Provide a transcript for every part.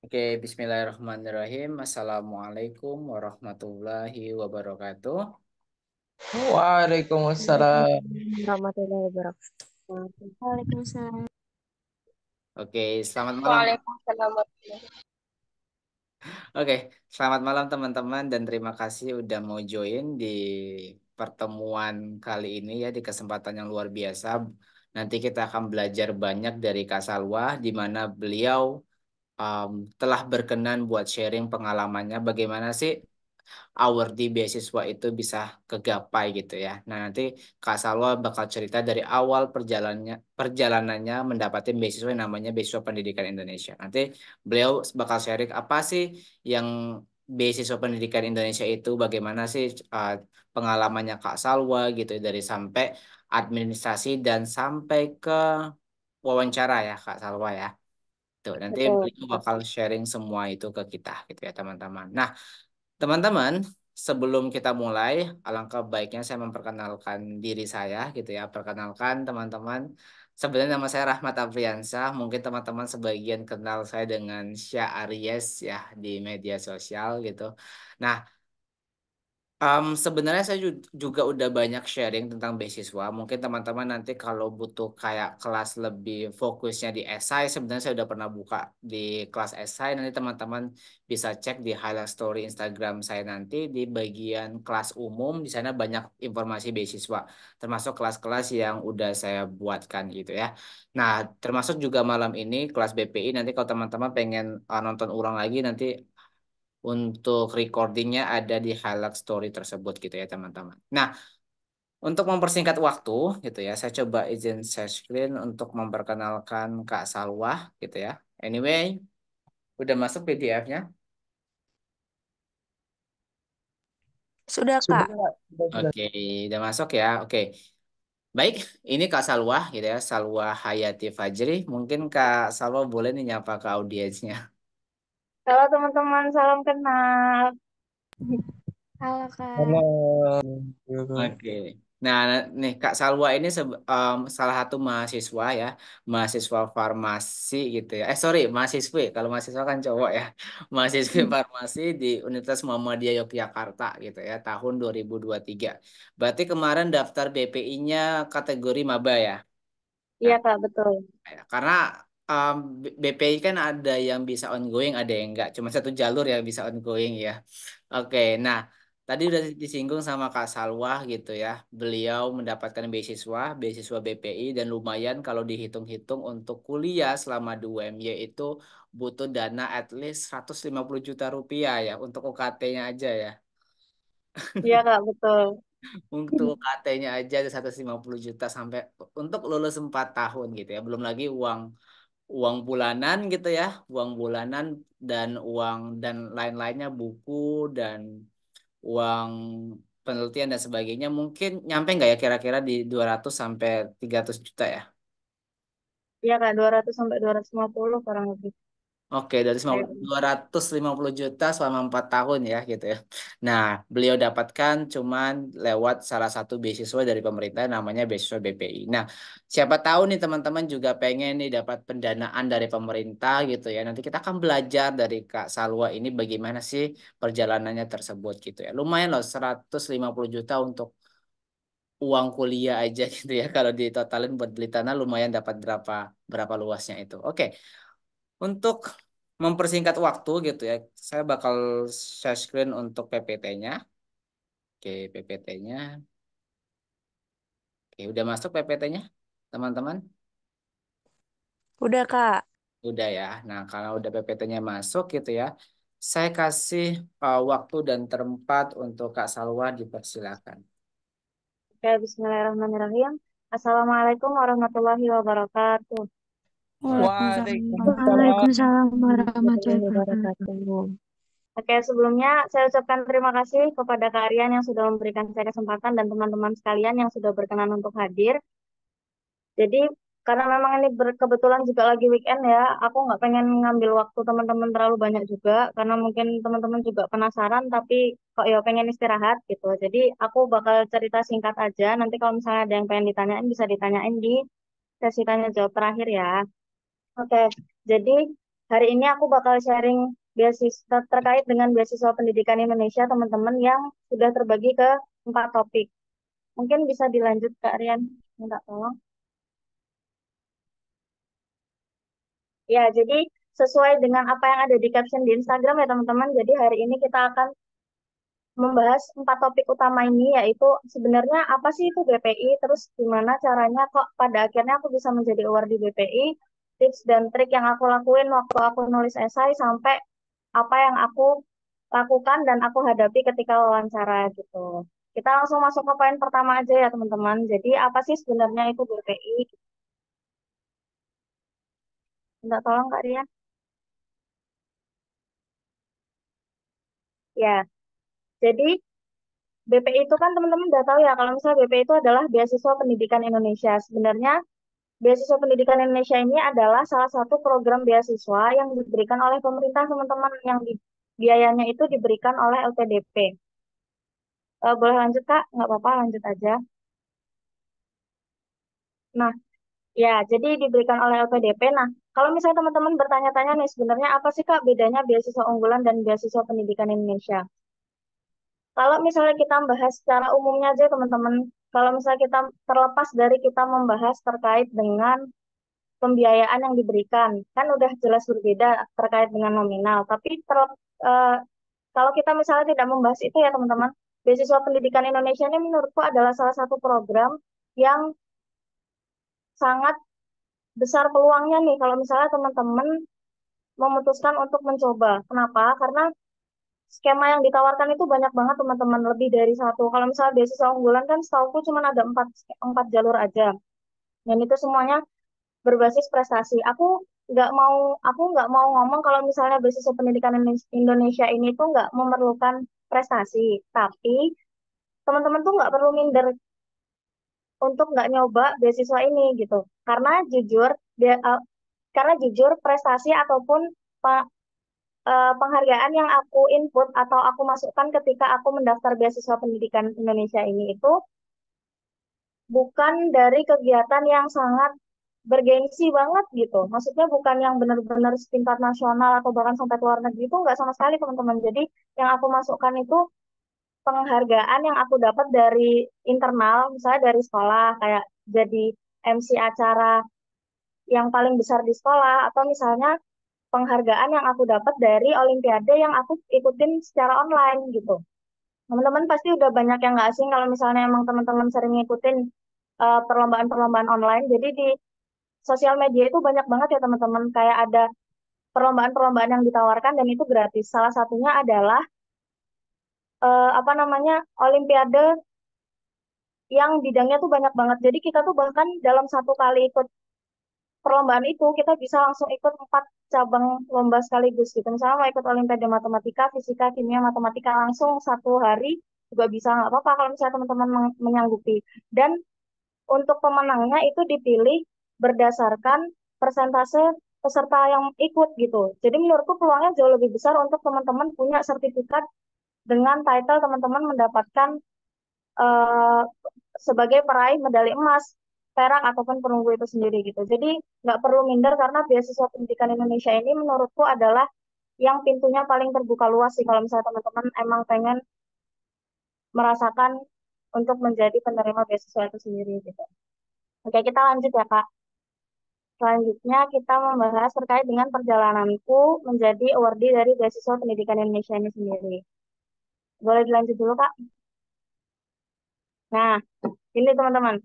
Oke, bismillahirrahmanirrahim. Assalamualaikum warahmatullahi wabarakatuh. Waalaikumsalam. Waalaikumsalam warahmatullahi wabarakatuh. Waalaikumsalam. Oke, selamat malam. Waalaikumsalam warahmatullahi. Oke, selamat malam teman-teman dan terima kasih udah mau join di pertemuan kali ini ya di kesempatan yang luar biasa. Nanti kita akan belajar banyak dari Kak Salwa di mana beliau um, telah berkenan buat sharing pengalamannya bagaimana sih award di beasiswa itu bisa kegapai gitu ya. Nah, nanti Kak Salwa bakal cerita dari awal perjalanannya mendapatkan beasiswa yang namanya Beasiswa Pendidikan Indonesia. Nanti beliau bakal sharing apa sih yang Beasiswa Pendidikan Indonesia itu, bagaimana sih uh, pengalamannya Kak Salwa gitu dari sampai administrasi dan sampai ke wawancara ya Kak Salwa ya. Tuh, nanti Betul. beliau bakal sharing semua itu ke kita gitu ya teman-teman. Nah, teman-teman, sebelum kita mulai, alangkah baiknya saya memperkenalkan diri saya gitu ya. Perkenalkan teman-teman, sebenarnya nama saya Rahmat Afriansah. Mungkin teman-teman sebagian kenal saya dengan Syah Aries ya di media sosial gitu. Nah, sebenarnya saya juga udah banyak sharing tentang beasiswa. Mungkin teman-teman nanti kalau butuh kayak kelas lebih fokusnya di esai, sebenarnya saya udah pernah buka di kelas esai. Nanti teman-teman bisa cek di highlight story Instagram saya nanti di bagian kelas umum. Di sana banyak informasi beasiswa, termasuk kelas-kelas yang udah saya buatkan gitu ya. Nah, termasuk juga malam ini kelas BPI. Nanti kalau teman-teman pengen nonton ulang lagi nanti untuk recordingnya ada di highlight story tersebut gitu ya teman-teman. Nah, untuk mempersingkat waktu gitu ya, saya coba izin share screen untuk memperkenalkan Kak Salwa gitu ya. Anyway, udah masuk PDF-nya? Sudah, Sudah, Kak. Kak. Sudah. Oke, udah masuk ya. Oke. Baik, ini Kak Salwa gitu ya, Salwa Hayati Fajri. Mungkin Kak Salwa boleh nih nyapa ke audiensnya. Halo teman-teman, salam kenal. Halo, Kak. Halo. Oke. Nah, nih Kak Salwa ini salah satu mahasiswa ya, mahasiswa farmasi gitu ya. Sorry, mahasiswi. Kalau mahasiswa kan cowok ya. Mahasiswi farmasi di Universitas Muhammadiyah Yogyakarta gitu ya, tahun 2023. Berarti kemarin daftar BPI-nya kategori maba ya. Iya, Nah, Kak, betul. ya, karena BPI kan ada yang bisa ongoing, ada yang enggak. Cuma satu jalur yang bisa ongoing ya. Oke, nah tadi udah disinggung sama Kak Salwah gitu ya. Beliau mendapatkan beasiswa BPI dan lumayan kalau dihitung-hitung untuk kuliah selama 2 MY itu butuh dana at least 150 juta rupiah ya untuk UKT-nya aja ya. Iya, Kak, betul. Untuk UKT-nya aja ada 150 juta sampai untuk lulus 4 tahun gitu ya. Belum lagi uang uang bulanan gitu ya, uang bulanan dan uang dan lain-lainnya buku dan uang penelitian dan sebagainya mungkin nyampe nggak ya kira-kira di 200 sampai 300 juta ya. Iya, Kak, 200 sampai 250 kurang lebih. Oke, dari Kayak 250 juta selama 4 tahun ya gitu ya. Nah, beliau dapatkan cuman lewat salah satu beasiswa dari pemerintah namanya beasiswa BPI. Nah, siapa tahu nih teman-teman juga pengen nih dapat pendanaan dari pemerintah gitu ya. Nanti kita akan belajar dari Kak Salwa ini bagaimana sih perjalanannya tersebut gitu ya. Lumayan loh 150 juta untuk uang kuliah aja gitu ya. Kalau ditotalin buat beli tanah lumayan dapat berapa berapa luasnya itu. Oke. Untuk mempersingkat waktu gitu ya, saya bakal share screen untuk PPT-nya. Oke, PPT-nya. Oke, udah masuk PPT-nya, teman-teman? Udah, Kak. Udah ya. Nah, kalau udah PPT-nya masuk gitu ya, saya kasih waktu dan tempat untuk Kak Salwa dipersilakan. Oke, bismillahirrahmanirrahim. Assalamualaikum warahmatullahi wabarakatuh. Waalaikumsalam. Waalaikumsalam. Waalaikumsalam warahmatullahi wabarakatuh. Oke, sebelumnya saya ucapkan terima kasih kepada Kak Aryan yang sudah memberikan saya kesempatan dan teman-teman sekalian yang sudah berkenan untuk hadir. Jadi karena memang ini kebetulan juga lagi weekend ya, aku nggak pengen ngambil waktu teman-teman terlalu banyak juga, karena mungkin teman-teman juga penasaran, tapi kok ya pengen istirahat gitu. Jadi aku bakal cerita singkat aja, nanti kalau misalnya ada yang pengen ditanyain bisa ditanyain di sesi tanya jawab terakhir ya. Oke, jadi Hari ini aku bakal sharing beasiswa terkait dengan beasiswa pendidikan Indonesia teman-teman yang sudah terbagi ke 4 topik. Mungkin bisa dilanjut Kak Rian, minta tolong. Ya, jadi sesuai dengan apa yang ada di caption di Instagram ya teman-teman. Jadi hari ini kita akan membahas 4 topik utama ini, yaitu sebenarnya apa sih itu BPI, terus gimana caranya kok pada akhirnya aku bisa menjadi award di BPI, tips dan trik yang aku lakuin waktu aku nulis esai, sampai apa yang aku lakukan dan aku hadapi ketika wawancara gitu. Kita langsung masuk ke poin pertama aja ya teman-teman. Jadi apa sih sebenarnya itu BPI? Minta tolong Kak Rian. Ya, jadi BPI itu kan teman-teman udah tahu ya kalau misalnya BPI itu adalah Beasiswa Pendidikan Indonesia. Sebenarnya Beasiswa Pendidikan Indonesia ini adalah salah satu program beasiswa yang diberikan oleh pemerintah teman-teman, yang biayanya itu diberikan oleh LPDP. Boleh lanjut Kak? Nggak apa-apa, lanjut aja. Nah, ya, jadi diberikan oleh LPDP. Nah, kalau misalnya teman-teman bertanya-tanya nih, sebenarnya apa sih Kak bedanya beasiswa unggulan dan beasiswa pendidikan Indonesia? Kalau misalnya kita membahas secara umumnya aja teman-teman, kalau misalnya kita terlepas dari kita membahas terkait dengan pembiayaan yang diberikan, kan udah jelas berbeda terkait dengan nominal. Tapi eh, kalau kita misalnya tidak membahas itu ya teman-teman, beasiswa pendidikan Indonesia ini menurutku adalah salah satu program yang sangat besar peluangnya nih kalau misalnya teman-teman memutuskan untuk mencoba. Kenapa? Karena skema yang ditawarkan itu banyak banget teman-teman, lebih dari satu. Kalau misalnya beasiswa unggulan kan setauku cuma ada empat jalur aja. Dan itu semuanya berbasis prestasi. Aku nggak mau ngomong kalau misalnya beasiswa pendidikan Indonesia ini tuh nggak memerlukan prestasi. Tapi teman-teman tuh nggak perlu minder untuk nggak nyoba beasiswa ini gitu. Karena jujur, karena jujur prestasi ataupun penghargaan yang aku input atau aku masukkan ketika aku mendaftar beasiswa pendidikan Indonesia ini itu bukan dari kegiatan yang sangat bergengsi banget gitu. Maksudnya bukan yang benar-benar setingkat nasional atau bahkan sampai ke luar negeri, itu nggak sama sekali teman-teman. Jadi yang aku masukkan itu penghargaan yang aku dapat dari internal, misalnya dari sekolah, kayak jadi MC acara yang paling besar di sekolah, atau misalnya penghargaan yang aku dapat dari olimpiade yang aku ikutin secara online gitu. Teman-teman pasti udah banyak yang nggak asing kalau misalnya emang teman-teman sering ngikutin perlombaan-perlombaan online. Jadi di sosial media itu banyak banget ya teman-teman. Kayak ada perlombaan-perlombaan yang ditawarkan dan itu gratis. Salah satunya adalah apa namanya, Olimpiade yang bidangnya tuh banyak banget. Jadi kita tuh bahkan dalam satu kali ikut perlombaan itu kita bisa langsung ikut 4 cabang lomba sekaligus gitu. Misalnya mau ikut Olimpiade Matematika, Fisika, Kimia, Matematika langsung satu hari juga bisa, nggak apa-apa kalau misalnya teman-teman menyanggupi. Dan untuk pemenangnya itu dipilih berdasarkan persentase peserta yang ikut gitu. Jadi menurutku peluangnya jauh lebih besar untuk teman-teman punya sertifikat dengan title teman-teman mendapatkan eh, sebagai peraih medali emas, perak ataupun perunggu itu sendiri gitu. Jadi nggak perlu minder karena beasiswa pendidikan Indonesia ini menurutku adalah yang pintunya paling terbuka luas sih kalau misalnya teman-teman emang pengen merasakan untuk menjadi penerima beasiswa itu sendiri gitu. Oke, kita lanjut ya Kak. Selanjutnya kita membahas terkait dengan perjalananku menjadi awardee dari beasiswa pendidikan Indonesia ini sendiri. Boleh dilanjut dulu Kak? Nah, ini teman-teman.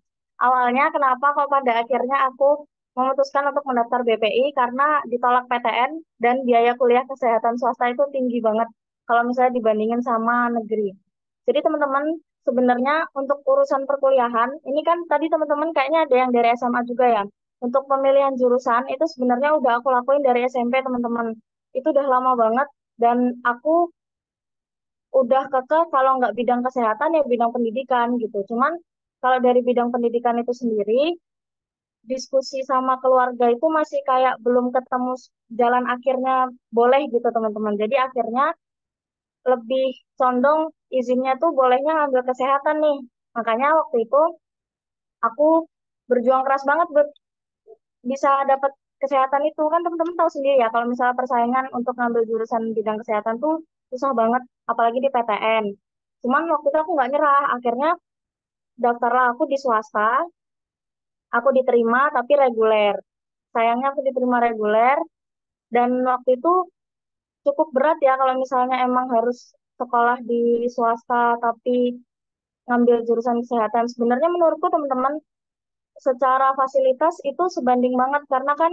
Awalnya kenapa kok pada akhirnya aku memutuskan untuk mendaftar BPI karena ditolak PTN dan biaya kuliah kesehatan swasta itu tinggi banget kalau misalnya dibandingin sama negeri. Jadi teman-teman, sebenarnya untuk urusan perkuliahan, ini kan tadi teman-teman kayaknya ada yang dari SMA juga ya. Untuk pemilihan jurusan itu sebenarnya udah aku lakuin dari SMP teman-teman. Itu udah lama banget dan aku udah kekeh kalau nggak bidang kesehatan ya bidang pendidikan gitu. Cuman kalau dari bidang pendidikan itu sendiri, diskusi sama keluarga itu masih kayak belum ketemu jalan akhirnya boleh gitu teman-teman. Jadi akhirnya lebih condong izinnya tuh bolehnya ngambil kesehatan nih. Makanya waktu itu aku berjuang keras banget buat bisa dapat kesehatan itu kan teman-teman tahu sendiri ya kalau misalnya persaingan untuk ngambil jurusan bidang kesehatan tuh susah banget, apalagi di PTN. Cuman waktu itu aku nggak nyerah, akhirnya daftarlah aku di swasta, aku diterima tapi reguler. Sayangnya aku diterima reguler dan waktu itu cukup berat ya kalau misalnya emang harus sekolah di swasta tapi ngambil jurusan kesehatan. Sebenarnya menurutku teman-teman secara fasilitas itu sebanding banget karena kan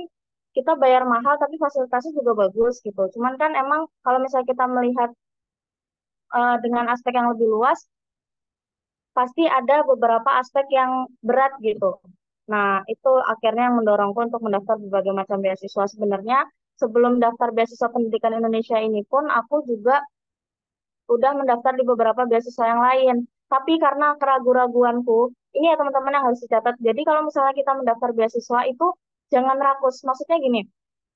kita bayar mahal tapi fasilitasnya juga bagus gitu. Cuman kan emang kalau misalnya kita melihat dengan aspek yang lebih luas, pasti ada beberapa aspek yang berat gitu. Nah, itu akhirnya yang mendorongku untuk mendaftar berbagai macam beasiswa. Sebenarnya sebelum daftar beasiswa pendidikan Indonesia ini pun aku juga udah mendaftar di beberapa beasiswa yang lain. Tapi karena keraguan-raguanku, ini ya teman-teman yang harus dicatat. Jadi kalau misalnya kita mendaftar beasiswa itu jangan rakus. Maksudnya gini,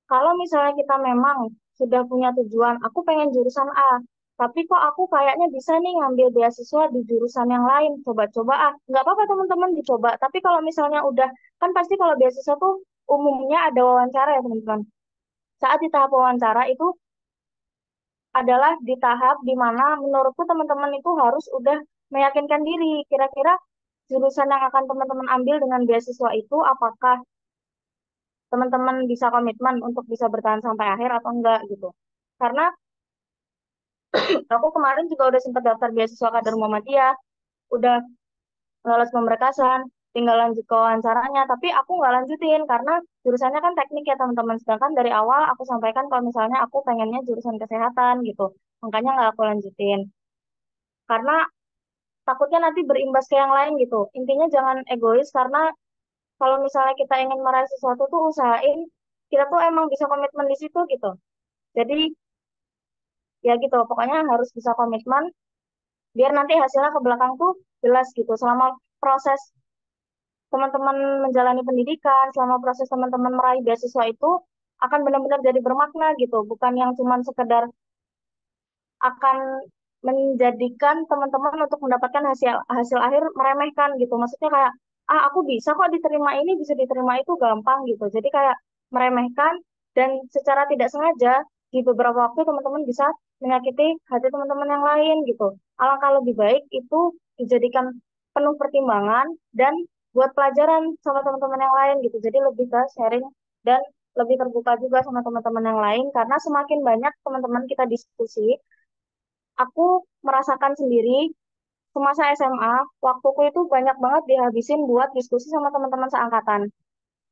kalau misalnya kita memang sudah punya tujuan, aku pengen jurusan A, tapi kok aku kayaknya bisa nih ngambil beasiswa di jurusan yang lain, coba-coba ah. Nggak apa-apa teman-teman dicoba, tapi kalau misalnya udah, kan pasti kalau beasiswa tuh umumnya ada wawancara ya teman-teman. Saat di tahap wawancara itu adalah di tahap di mana menurutku teman-teman itu harus udah meyakinkan diri, kira-kira jurusan yang akan teman-teman ambil dengan beasiswa itu apakah teman-teman bisa komitmen untuk bisa bertahan sampai akhir atau enggak gitu. Karena aku kemarin juga udah sempat daftar beasiswa kader Muhammadiyah, udah lolos pemberkasan, tinggal lanjut ke wawancaranya, tapi aku nggak lanjutin karena jurusannya kan teknik ya teman-teman. Sedangkan dari awal aku sampaikan kalau misalnya aku pengennya jurusan kesehatan gitu, makanya nggak aku lanjutin. Karena takutnya nanti berimbas ke yang lain gitu. Intinya jangan egois karena kalau misalnya kita ingin meraih sesuatu tuh usahain kita tuh emang bisa komitmen di situ gitu. Jadi ya gitu, pokoknya harus bisa komitmen biar nanti hasilnya ke belakang tuh jelas gitu. Selama proses teman-teman menjalani pendidikan, selama proses teman-teman meraih beasiswa itu akan benar-benar jadi bermakna gitu, bukan yang cuman sekedar akan menjadikan teman-teman untuk mendapatkan hasil hasil akhir meremehkan gitu. Maksudnya kayak, ah aku bisa kok diterima ini, bisa diterima itu gampang gitu. Jadi kayak meremehkan dan secara tidak sengaja di beberapa waktu teman-teman bisa menyakiti hati teman-teman yang lain gitu. Alangkah lebih baik itu dijadikan penuh pertimbangan dan buat pelajaran sama teman-teman yang lain gitu. Jadi lebih ke sharing dan lebih terbuka juga sama teman-teman yang lain karena semakin banyak teman-teman kita diskusi, aku merasakan sendiri semasa SMA, waktuku itu banyak banget dihabisin buat diskusi sama teman-teman seangkatan.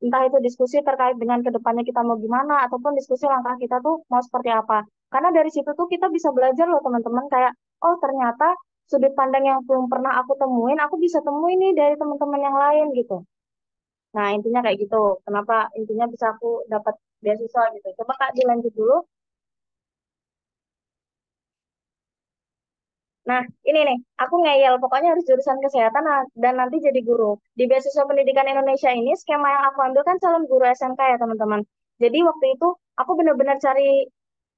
Entah itu diskusi terkait dengan kedepannya kita mau gimana, ataupun diskusi langkah kita tuh mau seperti apa. Karena dari situ tuh kita bisa belajar loh teman-teman, kayak, oh ternyata sudut pandang yang belum pernah aku temuin, aku bisa temuin nih dari teman-teman yang lain gitu. Nah, intinya kayak gitu. Kenapa intinya bisa aku dapat beasiswa gitu. Coba Kak dilanjut dulu. Nah, ini nih, aku ngeyel, pokoknya harus jurusan kesehatan dan nanti jadi guru. Di beasiswa pendidikan Indonesia ini, skema yang aku ambil kan calon guru SMK ya, teman-teman. Jadi waktu itu, aku benar-benar cari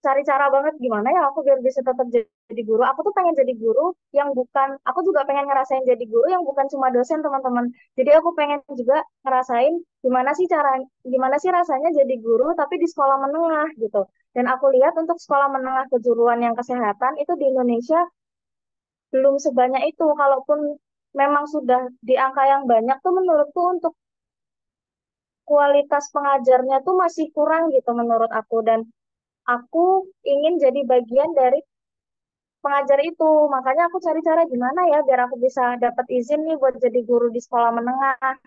cari cara banget gimana ya aku biar bisa tetap jadi guru. Aku tuh pengen jadi guru yang bukan, aku juga pengen ngerasain jadi guru yang bukan cuma dosen, teman-teman. Jadi aku pengen juga ngerasain gimana sih rasanya jadi guru tapi di sekolah menengah gitu. Dan aku lihat untuk sekolah menengah kejuruan yang kesehatan itu di Indonesia belum sebanyak itu. Kalaupun memang sudah di angka yang banyak tuh menurutku untuk kualitas pengajarnya tuh masih kurang gitu menurut aku. Dan aku ingin jadi bagian dari pengajar itu. Makanya aku cari cara gimana ya biar aku bisa dapat izin nih buat jadi guru di sekolah menengah.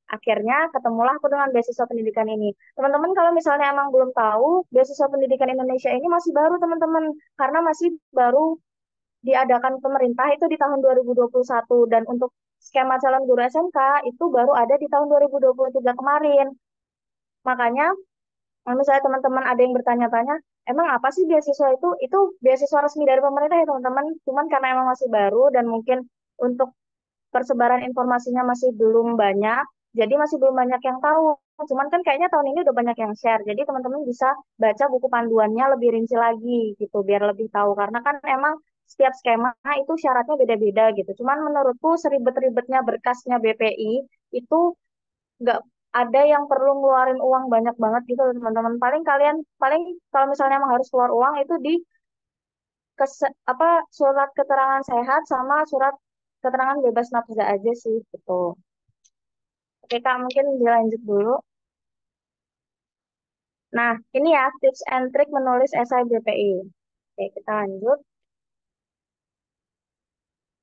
Akhirnya ketemulah aku dengan beasiswa pendidikan ini. Teman-teman kalau misalnya emang belum tahu, beasiswa pendidikan Indonesia ini masih baru teman-teman. Karena masih baru diadakan pemerintah itu di tahun 2021 dan untuk skema calon guru SMK itu baru ada di tahun 2023 kemarin. Makanya kalau misalnya teman-teman ada yang bertanya-tanya, emang apa sih beasiswa itu? Itu beasiswa resmi dari pemerintah ya teman-teman. Cuman karena emang masih baru dan mungkin untuk persebaran informasinya masih belum banyak, jadi masih belum banyak yang tahu. Cuman kan kayaknya tahun ini udah banyak yang share. Jadi teman-teman bisa baca buku panduannya lebih rinci lagi gitu, biar lebih tahu. Karena kan emang setiap skema itu syaratnya beda-beda gitu. Cuman menurutku seribet-ribetnya berkasnya BPI itu nggak ada yang perlu ngeluarin uang banyak banget gitu loh, teman-teman. Paling kalau misalnya emang harus keluar uang itu di apa surat keterangan sehat sama surat keterangan bebas nafsa aja sih gitu. Oke Kak, mungkin dilanjut dulu. Nah, ini ya tips and trick menulis esai BPI. Oke, kita lanjut.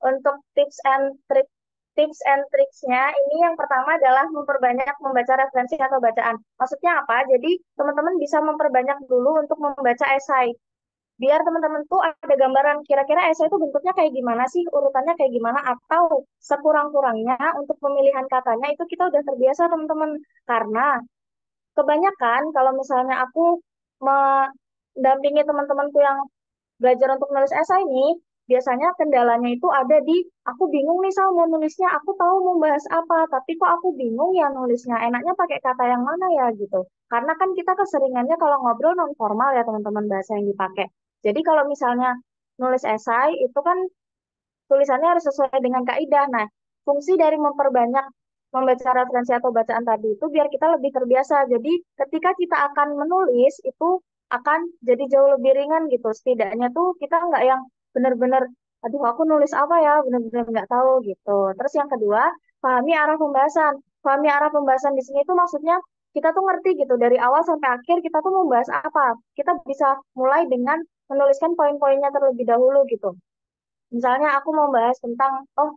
Untuk tips and tricksnya ini yang pertama adalah memperbanyak membaca referensi atau bacaan. Maksudnya apa? Jadi teman-teman bisa memperbanyak dulu untuk membaca esai. Biar teman-teman tuh ada gambaran kira-kira esai itu bentuknya kayak gimana sih, urutannya kayak gimana, atau sekurang-kurangnya untuk pemilihan katanya itu kita udah terbiasa teman-teman. Karena kebanyakan kalau misalnya aku mendampingi teman-temanku yang belajar untuk nulis esai ini, biasanya kendalanya itu ada di aku bingung nih sama mau nulisnya, aku tahu mau bahas apa, tapi kok aku bingung ya nulisnya, enaknya pakai kata yang mana ya gitu. Karena kan kita keseringannya kalau ngobrol non formal ya teman-teman bahasa yang dipakai. Jadi kalau misalnya nulis esai itu kan tulisannya harus sesuai dengan kaidah. Nah, fungsi dari memperbanyak membaca referensi atau bacaan tadi itu biar kita lebih terbiasa. Jadi, ketika kita akan menulis itu akan jadi jauh lebih ringan gitu. Setidaknya tuh kita nggak yang benar-benar, aduh aku nulis apa ya, benar-benar nggak tahu gitu. Terus yang kedua, pahami arah pembahasan. Pahami arah pembahasan di sini itu maksudnya kita tuh ngerti gitu dari awal sampai akhir kita tuh membahas apa. Kita bisa mulai dengan menuliskan poin-poinnya terlebih dahulu gitu. Misalnya aku mau bahas tentang, oh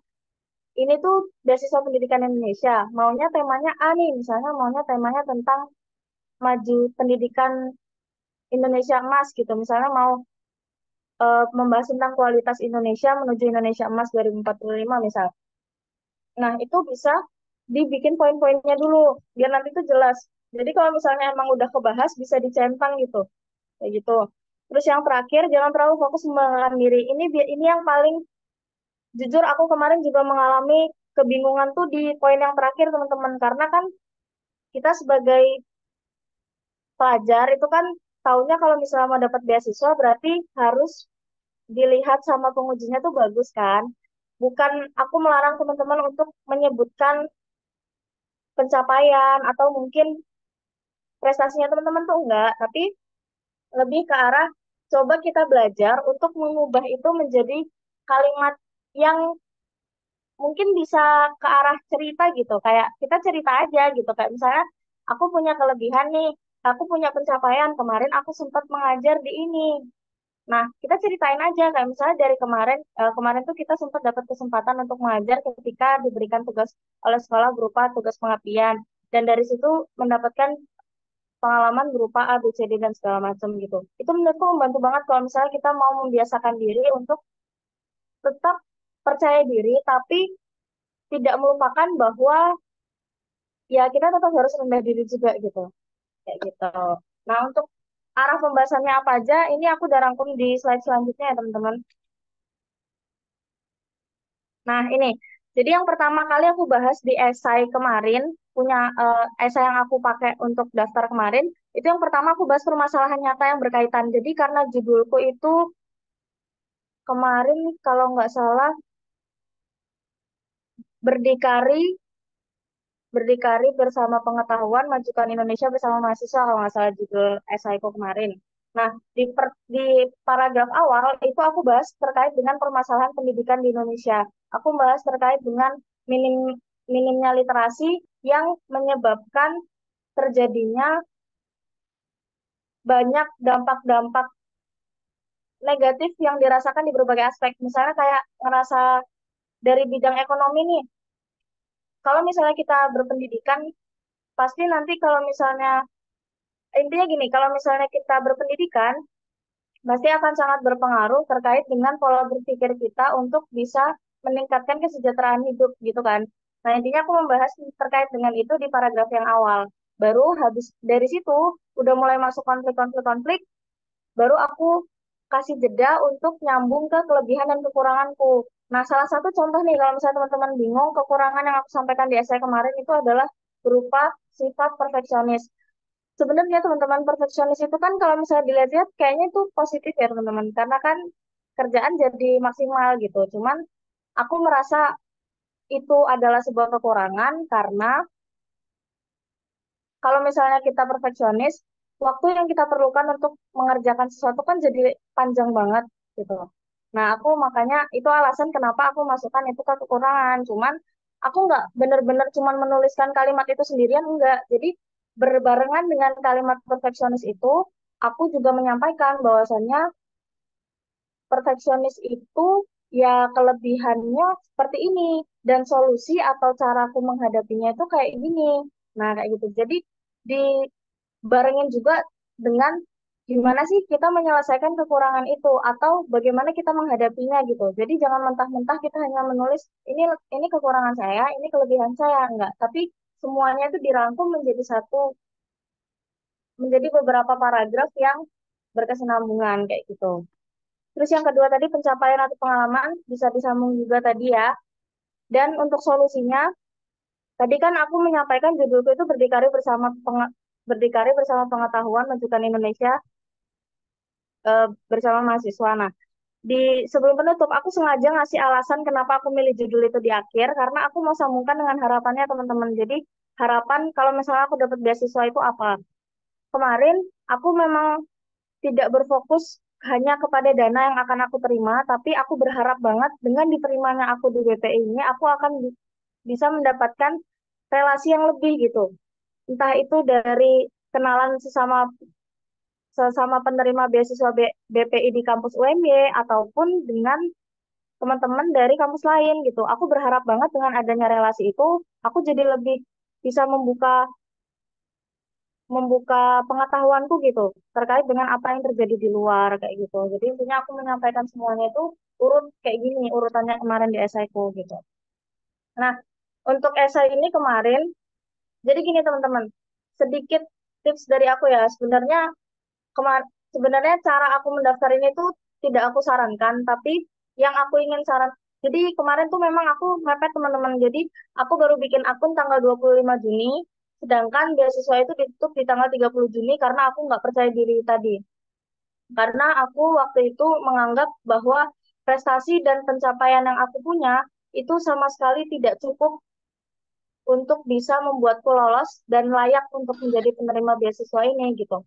ini tuh beasiswa pendidikan Indonesia, maunya temanya A nih, misalnya maunya temanya tentang maju pendidikan Indonesia emas gitu, misalnya mau membahas tentang kualitas Indonesia menuju Indonesia emas 2045 misal. Nah itu bisa dibikin poin-poinnya dulu, biar nanti tuh jelas. Jadi kalau misalnya emang udah kebahas, bisa dicentang gitu, kayak gitu. Terus yang terakhir, jangan terlalu fokus mengembangkan diri. Ini yang paling jujur aku kemarin juga mengalami kebingungan tuh di poin yang terakhir teman-teman karena kan kita sebagai pelajar itu kan taunya kalau misalnya mau dapat beasiswa berarti harus dilihat sama pengujinya tuh bagus kan. Bukan aku melarang teman-teman untuk menyebutkan pencapaian atau mungkin prestasinya teman-teman tuh enggak, tapi lebih ke arah coba kita belajar untuk mengubah itu menjadi kalimat yang mungkin bisa ke arah cerita gitu kayak kita cerita aja gitu kayak misalnya aku punya kelebihan nih, aku punya pencapaian kemarin aku sempat mengajar di ini. Nah kita ceritain aja kayak misalnya dari kemarin tuh kita sempat dapat kesempatan untuk mengajar ketika diberikan tugas oleh sekolah berupa tugas pengabdian dan dari situ mendapatkan pengalaman berupa A, B, C, D dan segala macam gitu. Itu menurutku membantu banget kalau misalnya kita mau membiasakan diri untuk tetap percaya diri tapi tidak melupakan bahwa ya kita tetap harus rendah diri juga gitu kayak gitu. Nah untuk arah pembahasannya apa aja ini aku udah rangkum di slide selanjutnya ya teman-teman. Nah ini jadi yang pertama kali aku bahas di esai kemarin punya esai yang aku pakai untuk daftar kemarin itu yang pertama aku bahas permasalahan nyata yang berkaitan jadi karena judulku itu kemarin kalau nggak salah berdikari berdikari bersama pengetahuan majukan Indonesia bersama mahasiswa kalau nggak salah judul esaiku kemarin. Nah, di paragraf awal itu aku bahas terkait dengan permasalahan pendidikan di Indonesia. Aku bahas terkait dengan minim minimnya literasi yang menyebabkan terjadinya banyak dampak-dampak negatif yang dirasakan di berbagai aspek. Misalnya kayak ngerasa dari bidang ekonomi nih, kalau misalnya kita berpendidikan, pasti nanti kalau misalnya intinya gini, kalau misalnya kita berpendidikan, pasti akan sangat berpengaruh terkait dengan pola berpikir kita untuk bisa meningkatkan kesejahteraan hidup gitu kan. Nah, intinya aku membahas terkait dengan itu di paragraf yang awal. Baru habis dari situ udah mulai masuk konflik-konflik-konflik, baru aku kasih jeda untuk nyambung ke kelebihan dan kekuranganku. Nah, salah satu contoh nih kalau misalnya teman-teman bingung, kekurangan yang aku sampaikan di essay kemarin itu adalah berupa sifat perfeksionis. Sebenarnya teman-teman perfeksionis itu kan kalau misalnya dilihat-lihat kayaknya itu positif ya teman-teman. Karena kan kerjaan jadi maksimal gitu. Cuman aku merasa itu adalah sebuah kekurangan karena kalau misalnya kita perfeksionis, waktu yang kita perlukan untuk mengerjakan sesuatu kan jadi panjang banget gitu. Nah, aku makanya itu alasan kenapa aku masukkan itu ke kekurangan. Cuman aku nggak bener-bener cuman menuliskan kalimat itu sendirian, enggak. Jadi berbarengan dengan kalimat perfeksionis itu, aku juga menyampaikan bahwasannya perfeksionis itu ya kelebihannya seperti ini dan solusi atau caraku menghadapinya itu kayak gini. Nah, kayak gitu. Jadi dibarengin juga dengan gimana sih kita menyelesaikan kekurangan itu atau bagaimana kita menghadapinya gitu. Jadi jangan mentah-mentah kita hanya menulis ini kekurangan saya, ini kelebihan saya, enggak. Tapi semuanya itu dirangkum menjadi menjadi beberapa paragraf yang berkesinambungan kayak gitu. Terus yang kedua tadi pencapaian atau pengalaman bisa disambung juga tadi ya. Dan untuk solusinya, tadi kan aku menyampaikan judulku itu berdikari bersama pengetahuan menunjukkan Indonesia bersama mahasiswa. Nah, di sebelum penutup aku sengaja ngasih alasan kenapa aku milih judul itu di akhir karena aku mau sambungkan dengan harapannya teman-teman. Jadi harapan kalau misalnya aku dapat beasiswa itu apa? Kemarin aku memang tidak berfokus hanya kepada dana yang akan aku terima, tapi aku berharap banget dengan diterimanya aku di BPI ini, aku akan bisa mendapatkan relasi yang lebih gitu. Entah itu dari kenalan sesama sesama penerima beasiswa BPI di kampus UMY ataupun dengan teman-teman dari kampus lain gitu. Aku berharap banget dengan adanya relasi itu, aku jadi lebih bisa membuka membuka pengetahuanku gitu terkait dengan apa yang terjadi di luar kayak gitu. Jadi intinya aku menyampaikan semuanya itu urut kayak gini, urutannya kemarin di esaiku gitu. Nah, untuk esai ini kemarin, jadi gini teman-teman, sedikit tips dari aku ya. Sebenarnya cara aku mendaftar ini tuh tidak aku sarankan, tapi yang aku ingin saran. Jadi kemarin tuh memang aku mepet teman-teman. Jadi aku baru bikin akun tanggal 25 Juni, sedangkan beasiswa itu ditutup di tanggal 30 Juni karena aku nggak percaya diri tadi. Karena aku waktu itu menganggap bahwa prestasi dan pencapaian yang aku punya itu sama sekali tidak cukup untuk bisa membuatku lolos dan layak untuk menjadi penerima beasiswa ini gitu.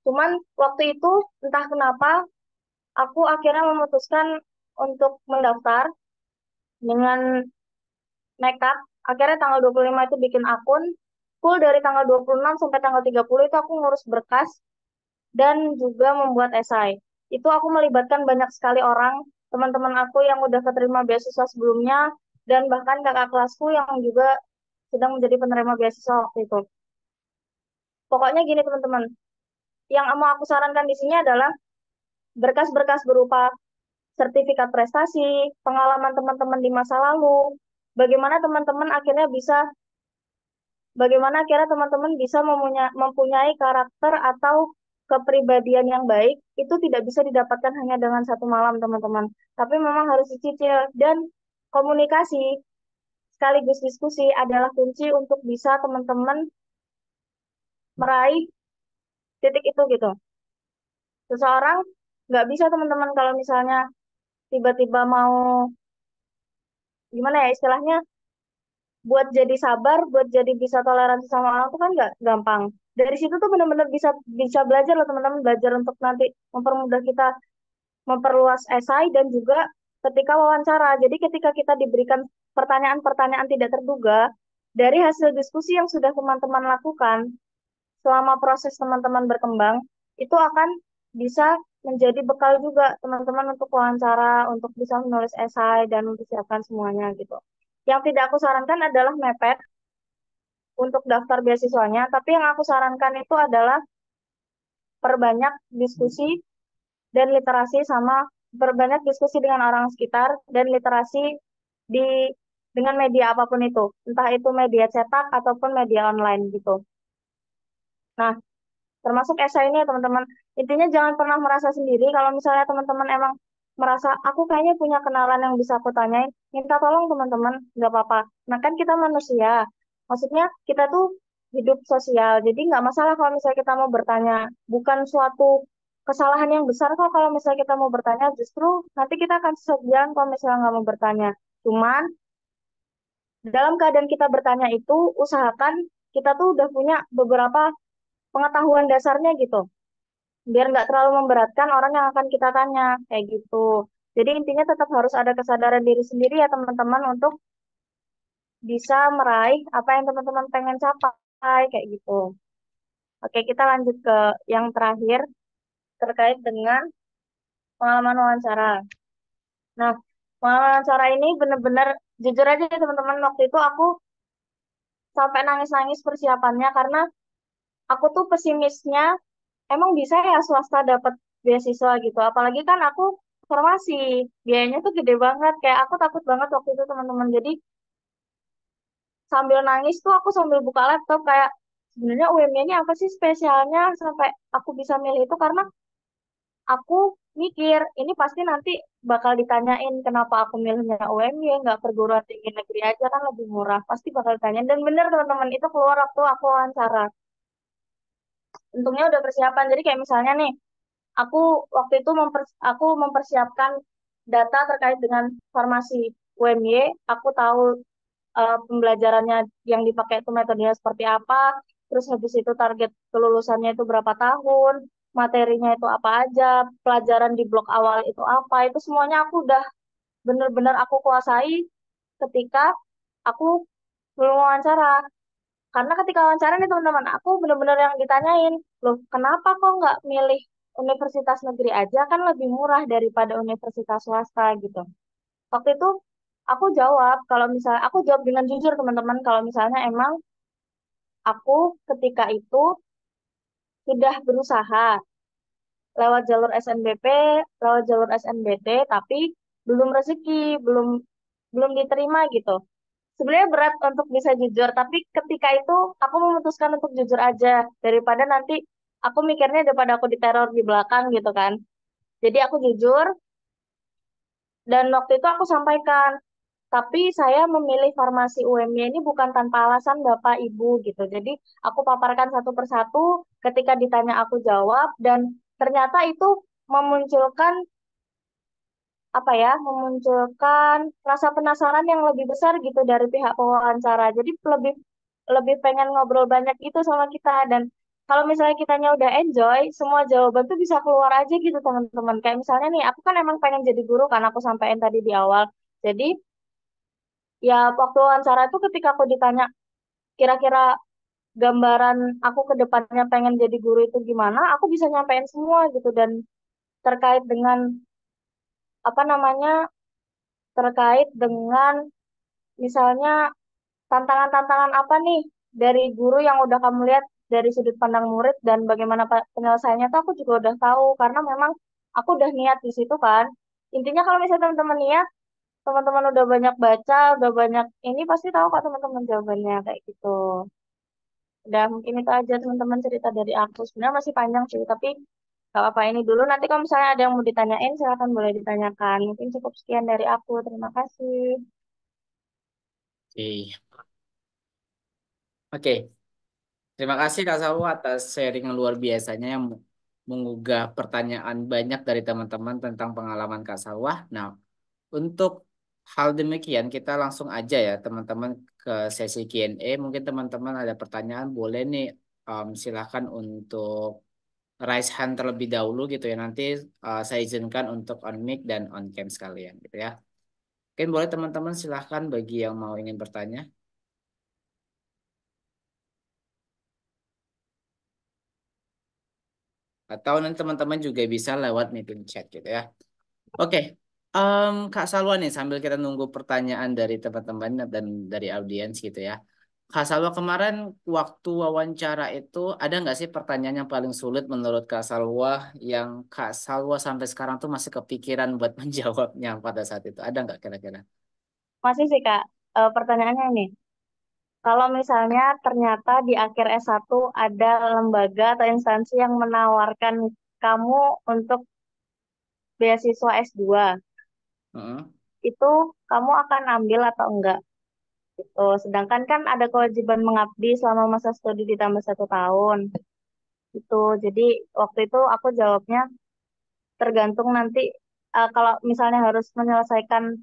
Cuman waktu itu entah kenapa aku akhirnya memutuskan untuk mendaftar dengan nekat. Akhirnya tanggal 25 itu bikin akun. Full dari tanggal 26 sampai tanggal 30 itu aku ngurus berkas dan juga membuat esai. Itu aku melibatkan banyak sekali orang, teman-teman aku yang udah keterima beasiswa sebelumnya, dan bahkan kakak kelasku yang juga sedang menjadi penerima beasiswa waktu itu. Pokoknya gini teman-teman, yang mau aku sarankan di sini adalah berkas-berkas berupa sertifikat prestasi, pengalaman teman-teman di masa lalu, bagaimana teman-teman akhirnya bisa bagaimana akhirnya teman-teman bisa mempunyai karakter atau kepribadian yang baik itu tidak bisa didapatkan hanya dengan satu malam teman-teman. Tapi memang harus dicicil dan komunikasi sekaligus diskusi adalah kunci untuk bisa teman-teman meraih titik itu gitu. Seseorang nggak bisa teman-teman kalau misalnya tiba-tiba mau gimana ya istilahnya buat jadi sabar, buat jadi bisa toleransi sama orang tuh kan nggak gampang. Dari situ tuh benar-benar bisa bisa belajar loh teman-teman, belajar untuk nanti mempermudah kita memperluas esai dan juga ketika wawancara. Jadi ketika kita diberikan pertanyaan-pertanyaan tidak terduga dari hasil diskusi yang sudah teman-teman lakukan selama proses teman-teman berkembang, itu akan bisa menjadi bekal juga teman-teman untuk wawancara, untuk bisa menulis esai dan mempersiapkan semuanya gitu. Yang tidak aku sarankan adalah mepet untuk daftar beasiswanya, tapi yang aku sarankan itu adalah perbanyak diskusi dan literasi sama perbanyak diskusi dengan orang sekitar dan literasi di dengan media apapun itu, entah itu media cetak ataupun media online gitu. Nah, termasuk esai ini ya teman-teman. Intinya jangan pernah merasa sendiri kalau misalnya teman-teman emang merasa aku kayaknya punya kenalan yang bisa aku tanyain, minta tolong teman-teman, nggak apa-apa. Nah kan kita manusia, maksudnya kita tuh hidup sosial, jadi nggak masalah kalau misalnya kita mau bertanya. Bukan suatu kesalahan yang besar kok kalau misalnya kita mau bertanya, justru nanti kita akan sesat jalan kalau misalnya nggak mau bertanya. Cuman dalam keadaan kita bertanya itu, usahakan kita tuh udah punya beberapa pengetahuan dasarnya gitu. Biar nggak terlalu memberatkan orang yang akan kita tanya, kayak gitu. Jadi intinya tetap harus ada kesadaran diri sendiri ya teman-teman untuk bisa meraih apa yang teman-teman pengen capai, kayak gitu. Oke, kita lanjut ke yang terakhir terkait dengan pengalaman wawancara. Nah, pengalaman wawancara ini bener-bener jujur aja ya teman-teman, waktu itu aku sampai nangis-nangis persiapannya karena aku tuh pesimisnya emang bisa ya swasta dapat beasiswa gitu. Apalagi kan aku farmasi, biayanya tuh gede banget. Kayak aku takut banget waktu itu teman-teman. Jadi sambil nangis tuh aku sambil buka laptop kayak sebenarnya UM-nya ini apa sih spesialnya sampai aku bisa milih itu karena aku mikir ini pasti nanti bakal ditanyain kenapa aku milihnya UMY nggak perguruan tinggi negeri aja kan lebih murah pasti bakal ditanyain dan bener teman-teman itu keluar waktu aku wawancara untungnya udah persiapan jadi kayak misalnya nih aku waktu itu aku mempersiapkan data terkait dengan farmasi UMY aku tahu pembelajarannya yang dipakai itu metodenya seperti apa, terus habis itu target kelulusannya itu berapa tahun, materinya itu apa aja, pelajaran di blok awal itu apa, itu semuanya aku udah bener-bener aku kuasai ketika aku belum wawancara. Karena ketika wawancara nih teman-teman, aku bener-bener yang ditanyain, loh kenapa kok nggak milih universitas negeri aja kan lebih murah daripada universitas swasta gitu. Waktu itu aku jawab kalau misalnya aku jawab dengan jujur teman-teman kalau misalnya emang aku ketika itu sudah berusaha lewat jalur SNBP, lewat jalur SNBT tapi belum rezeki, belum belum diterima gitu. Sebenarnya berat untuk bisa jujur, tapi ketika itu aku memutuskan untuk jujur aja daripada nanti aku mikirnya daripada aku diteror di belakang gitu kan. Jadi aku jujur dan waktu itu aku sampaikan tapi saya memilih farmasi UMY ini bukan tanpa alasan Bapak Ibu gitu. Jadi aku paparkan satu persatu, ketika ditanya aku jawab dan ternyata itu memunculkan apa ya, memunculkan rasa penasaran yang lebih besar gitu dari pihak pewawancara. Jadi lebih lebih pengen ngobrol banyak itu sama kita dan kalau misalnya kitanya udah enjoy, semua jawaban tuh bisa keluar aja gitu teman-teman. Kayak misalnya nih, aku kan emang pengen jadi guru kan aku sampaikan tadi di awal. Jadi ya waktu wawancara itu ketika aku ditanya kira-kira gambaran aku ke depannya pengen jadi guru itu gimana, aku bisa nyampein semua gitu dan terkait dengan apa namanya terkait dengan misalnya tantangan-tantangan apa nih dari guru yang udah kamu lihat dari sudut pandang murid dan bagaimana penyelesaiannya tuh aku juga udah tahu karena memang aku udah niat di situ kan. Intinya kalau misalnya teman-teman niat, teman-teman udah banyak baca, udah banyak ini pasti tahu kok teman-teman jawabannya kayak gitu. Udah mungkin itu aja teman-teman cerita dari aku. Sebenarnya masih panjang sih, tapi gak apa-apa ini dulu. Nanti kalau misalnya ada yang mau ditanyain, silakan boleh ditanyakan. Mungkin cukup sekian dari aku. Terima kasih. Oke. Oke. Terima kasih Kak Salwa atas sharing yang luar biasanya yang menggugah pertanyaan banyak dari teman-teman tentang pengalaman Kak Salwa. Nah, untuk hal demikian kita langsung aja ya teman-teman ke sesi Q&A. Mungkin teman-teman ada pertanyaan boleh nih silakan untuk raise hand terlebih dahulu gitu ya. Nanti saya izinkan untuk on mic dan on cam sekalian gitu ya. Mungkin boleh teman-teman silahkan bagi yang mau ingin bertanya. Atau nanti teman-teman juga bisa lewat meeting chat gitu ya. Oke, Kak Salwa nih sambil kita nunggu pertanyaan dari teman-teman dan dari audiens gitu ya. Kak Salwa kemarin waktu wawancara itu ada nggak sih pertanyaan yang paling sulit menurut Kak Salwa yang Kak Salwa sampai sekarang tuh masih kepikiran buat menjawabnya pada saat itu? Ada nggak kira-kira? Masih sih, Kak. Pertanyaannya nih. Kalau misalnya ternyata di akhir S1 ada lembaga atau instansi yang menawarkan kamu untuk beasiswa S2, Heeh. itu kamu akan ambil atau enggak? Gitu. Sedangkan kan ada kewajiban mengabdi selama masa studi ditambah 1 tahun. Itu. Jadi waktu itu aku jawabnya tergantung nanti kalau misalnya harus menyelesaikan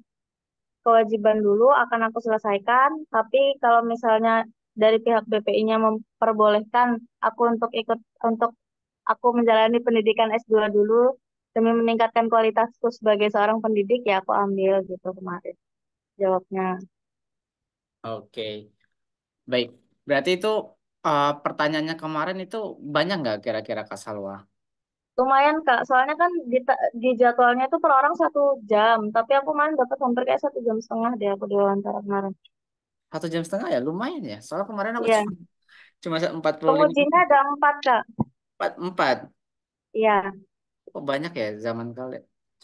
kewajiban dulu akan aku selesaikan. Tapi kalau misalnya dari pihak BPI-nya memperbolehkan aku untuk aku menjalani pendidikan S2 dulu demi meningkatkan kualitasku sebagai seorang pendidik, ya aku ambil gitu kemarin jawabnya. Oke, baik. Berarti itu pertanyaannya kemarin itu banyak nggak kira-kira Kak Salwa? Lumayan Kak, soalnya kan di jadwalnya itu per orang 1 jam, tapi aku kemarin dapat hampir kayak 1,5 jam deh aku diwawancara kemarin. 1,5 jam ya, lumayan ya. Soalnya kemarin aku Iya, cuma 45 pengujinya menit. ada 4 Kak. Empat. Iya, Kok banyak ya zaman kali?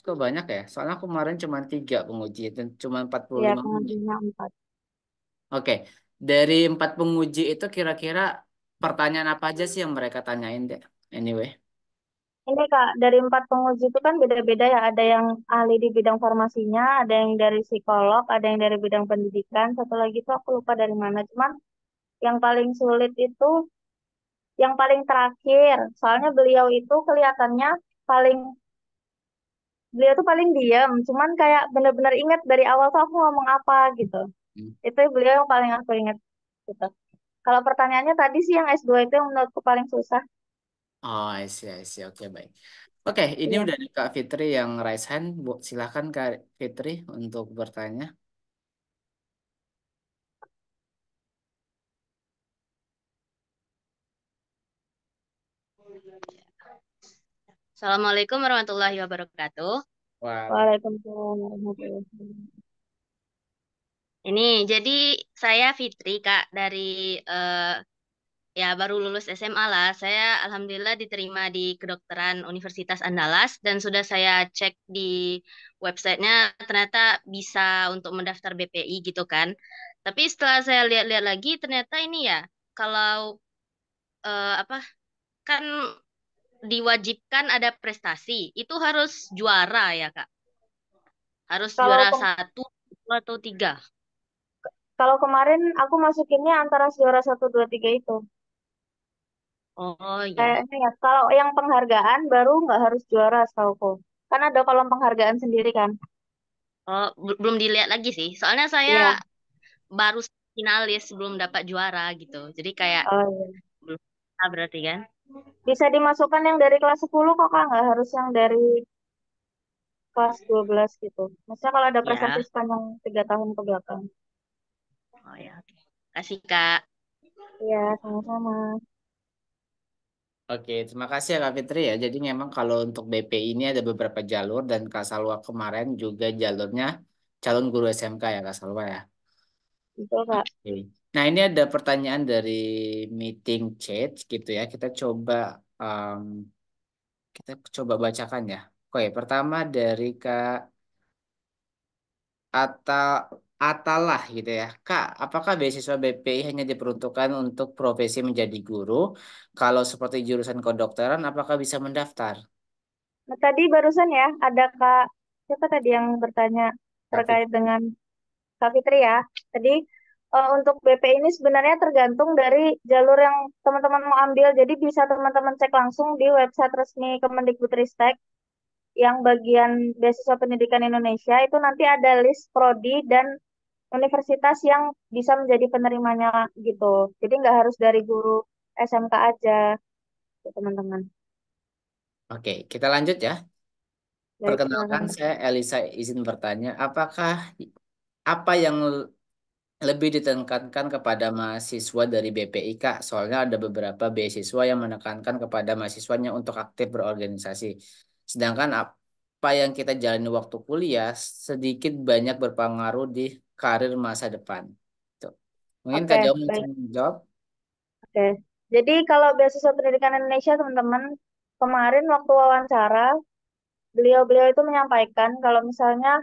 Kok banyak ya? Soalnya aku kemarin cuma 3 penguji dan cuma empat puluh iya lima menit. pengujinya 4. Oke, dari 4 penguji itu kira-kira pertanyaan apa aja sih yang mereka tanyain deh? Anyway, Ini Kak, dari 4 penguji itu kan beda-beda ya. Ada yang ahli di bidang farmasinya, ada yang dari psikolog, ada yang dari bidang pendidikan. Satu lagi tuh aku lupa dari mana. Cuman yang paling sulit itu yang paling terakhir. Soalnya beliau itu kelihatannya paling, beliau tuh paling diam. Cuman kayak bener-bener inget dari awal tuh aku ngomong apa gitu. hmm. Itu beliau yang paling aku inget gitu. Kalau pertanyaannya tadi sih yang S2 itu yang menurutku paling susah. Oh, I see, I see. Oke, baik. Oke, ini Iya. udah ada Kak Fitri yang raise hand. Bu, silakan Kak Fitri untuk bertanya. Assalamualaikum warahmatullahi wabarakatuh. Wow. Waalaikumsalam warahmatullahi wabarakatuh. Ini jadi saya Fitri Kak dari eh, ya baru lulus SMA lah. Saya alhamdulillah diterima di kedokteran Universitas Andalas dan sudah saya cek di websitenya ternyata bisa untuk mendaftar BPI gitu kan. Tapi setelah saya lihat-lihat lagi ternyata ini ya kalau apa kan diwajibkan ada prestasi itu harus juara ya Kak. Harus Kalau juara ke- 1, 2, atau 3. kalau kemarin aku masukinnya antara juara 1, 2, 3 itu. Oh ya. Kayaknya ya. Kalau yang penghargaan baru nggak harus juara setauku. Kan ada kolom penghargaan sendiri kan. Oh, belum dilihat lagi sih. Soalnya saya Iya. baru finalis belum dapat juara gitu. Jadi kayak Oh iya. belum berarti kan. Bisa dimasukkan yang dari kelas 10 kok Kak, nggak harus yang dari kelas 12 gitu. Maksudnya kalau ada prestasi Ya. sepanjang 3 tahun ke belakang. Oh ya. Oke. Kasih Kak. Iya, sama-sama. Oke, terima kasih ya Kak Fitri ya. Jadi memang kalau untuk BP ini ada beberapa jalur dan Kak Salwa kemarin juga jalurnya calon guru SMK ya Kak Salwa ya. Betul Kak. Oke. Nah ini ada pertanyaan dari meeting chat gitu ya. Um, kita coba bacakan ya. Oke, pertama dari Kak Ata Atalah gitu ya. Kak, apakah beasiswa BPI hanya diperuntukkan untuk profesi menjadi guru? Kalau seperti jurusan kedokteran, apakah bisa mendaftar? Nah, tadi barusan ya ada Kak, siapa tadi yang bertanya Kak Fit- terkait dengan Kak Fitri ya. Tadi untuk BP ini sebenarnya tergantung dari jalur yang teman-teman mau ambil. Jadi bisa teman-teman cek langsung di website resmi Kemendikbudristek yang bagian beasiswa pendidikan Indonesia itu nanti ada list prodi dan universitas yang bisa menjadi penerimanya gitu. Jadi nggak harus dari guru SMK aja, ya, teman-teman. Oke, kita lanjut ya. Baik, Perkenalkan, silakan. saya Elisa izin bertanya, apakah apa yang lebih ditekankan kepada mahasiswa dari BPI, Kak? Soalnya ada beberapa beasiswa yang menekankan kepada mahasiswanya untuk aktif berorganisasi. Sedangkan apa yang kita jalani waktu kuliah sedikit banyak berpengaruh di karir masa depan. Tuh. Mungkin Kak Oke, Jauh baik. menjawab. Oke. Jadi kalau beasiswa pendidikan Indonesia, teman-teman, kemarin waktu wawancara, beliau-beliau itu menyampaikan kalau misalnya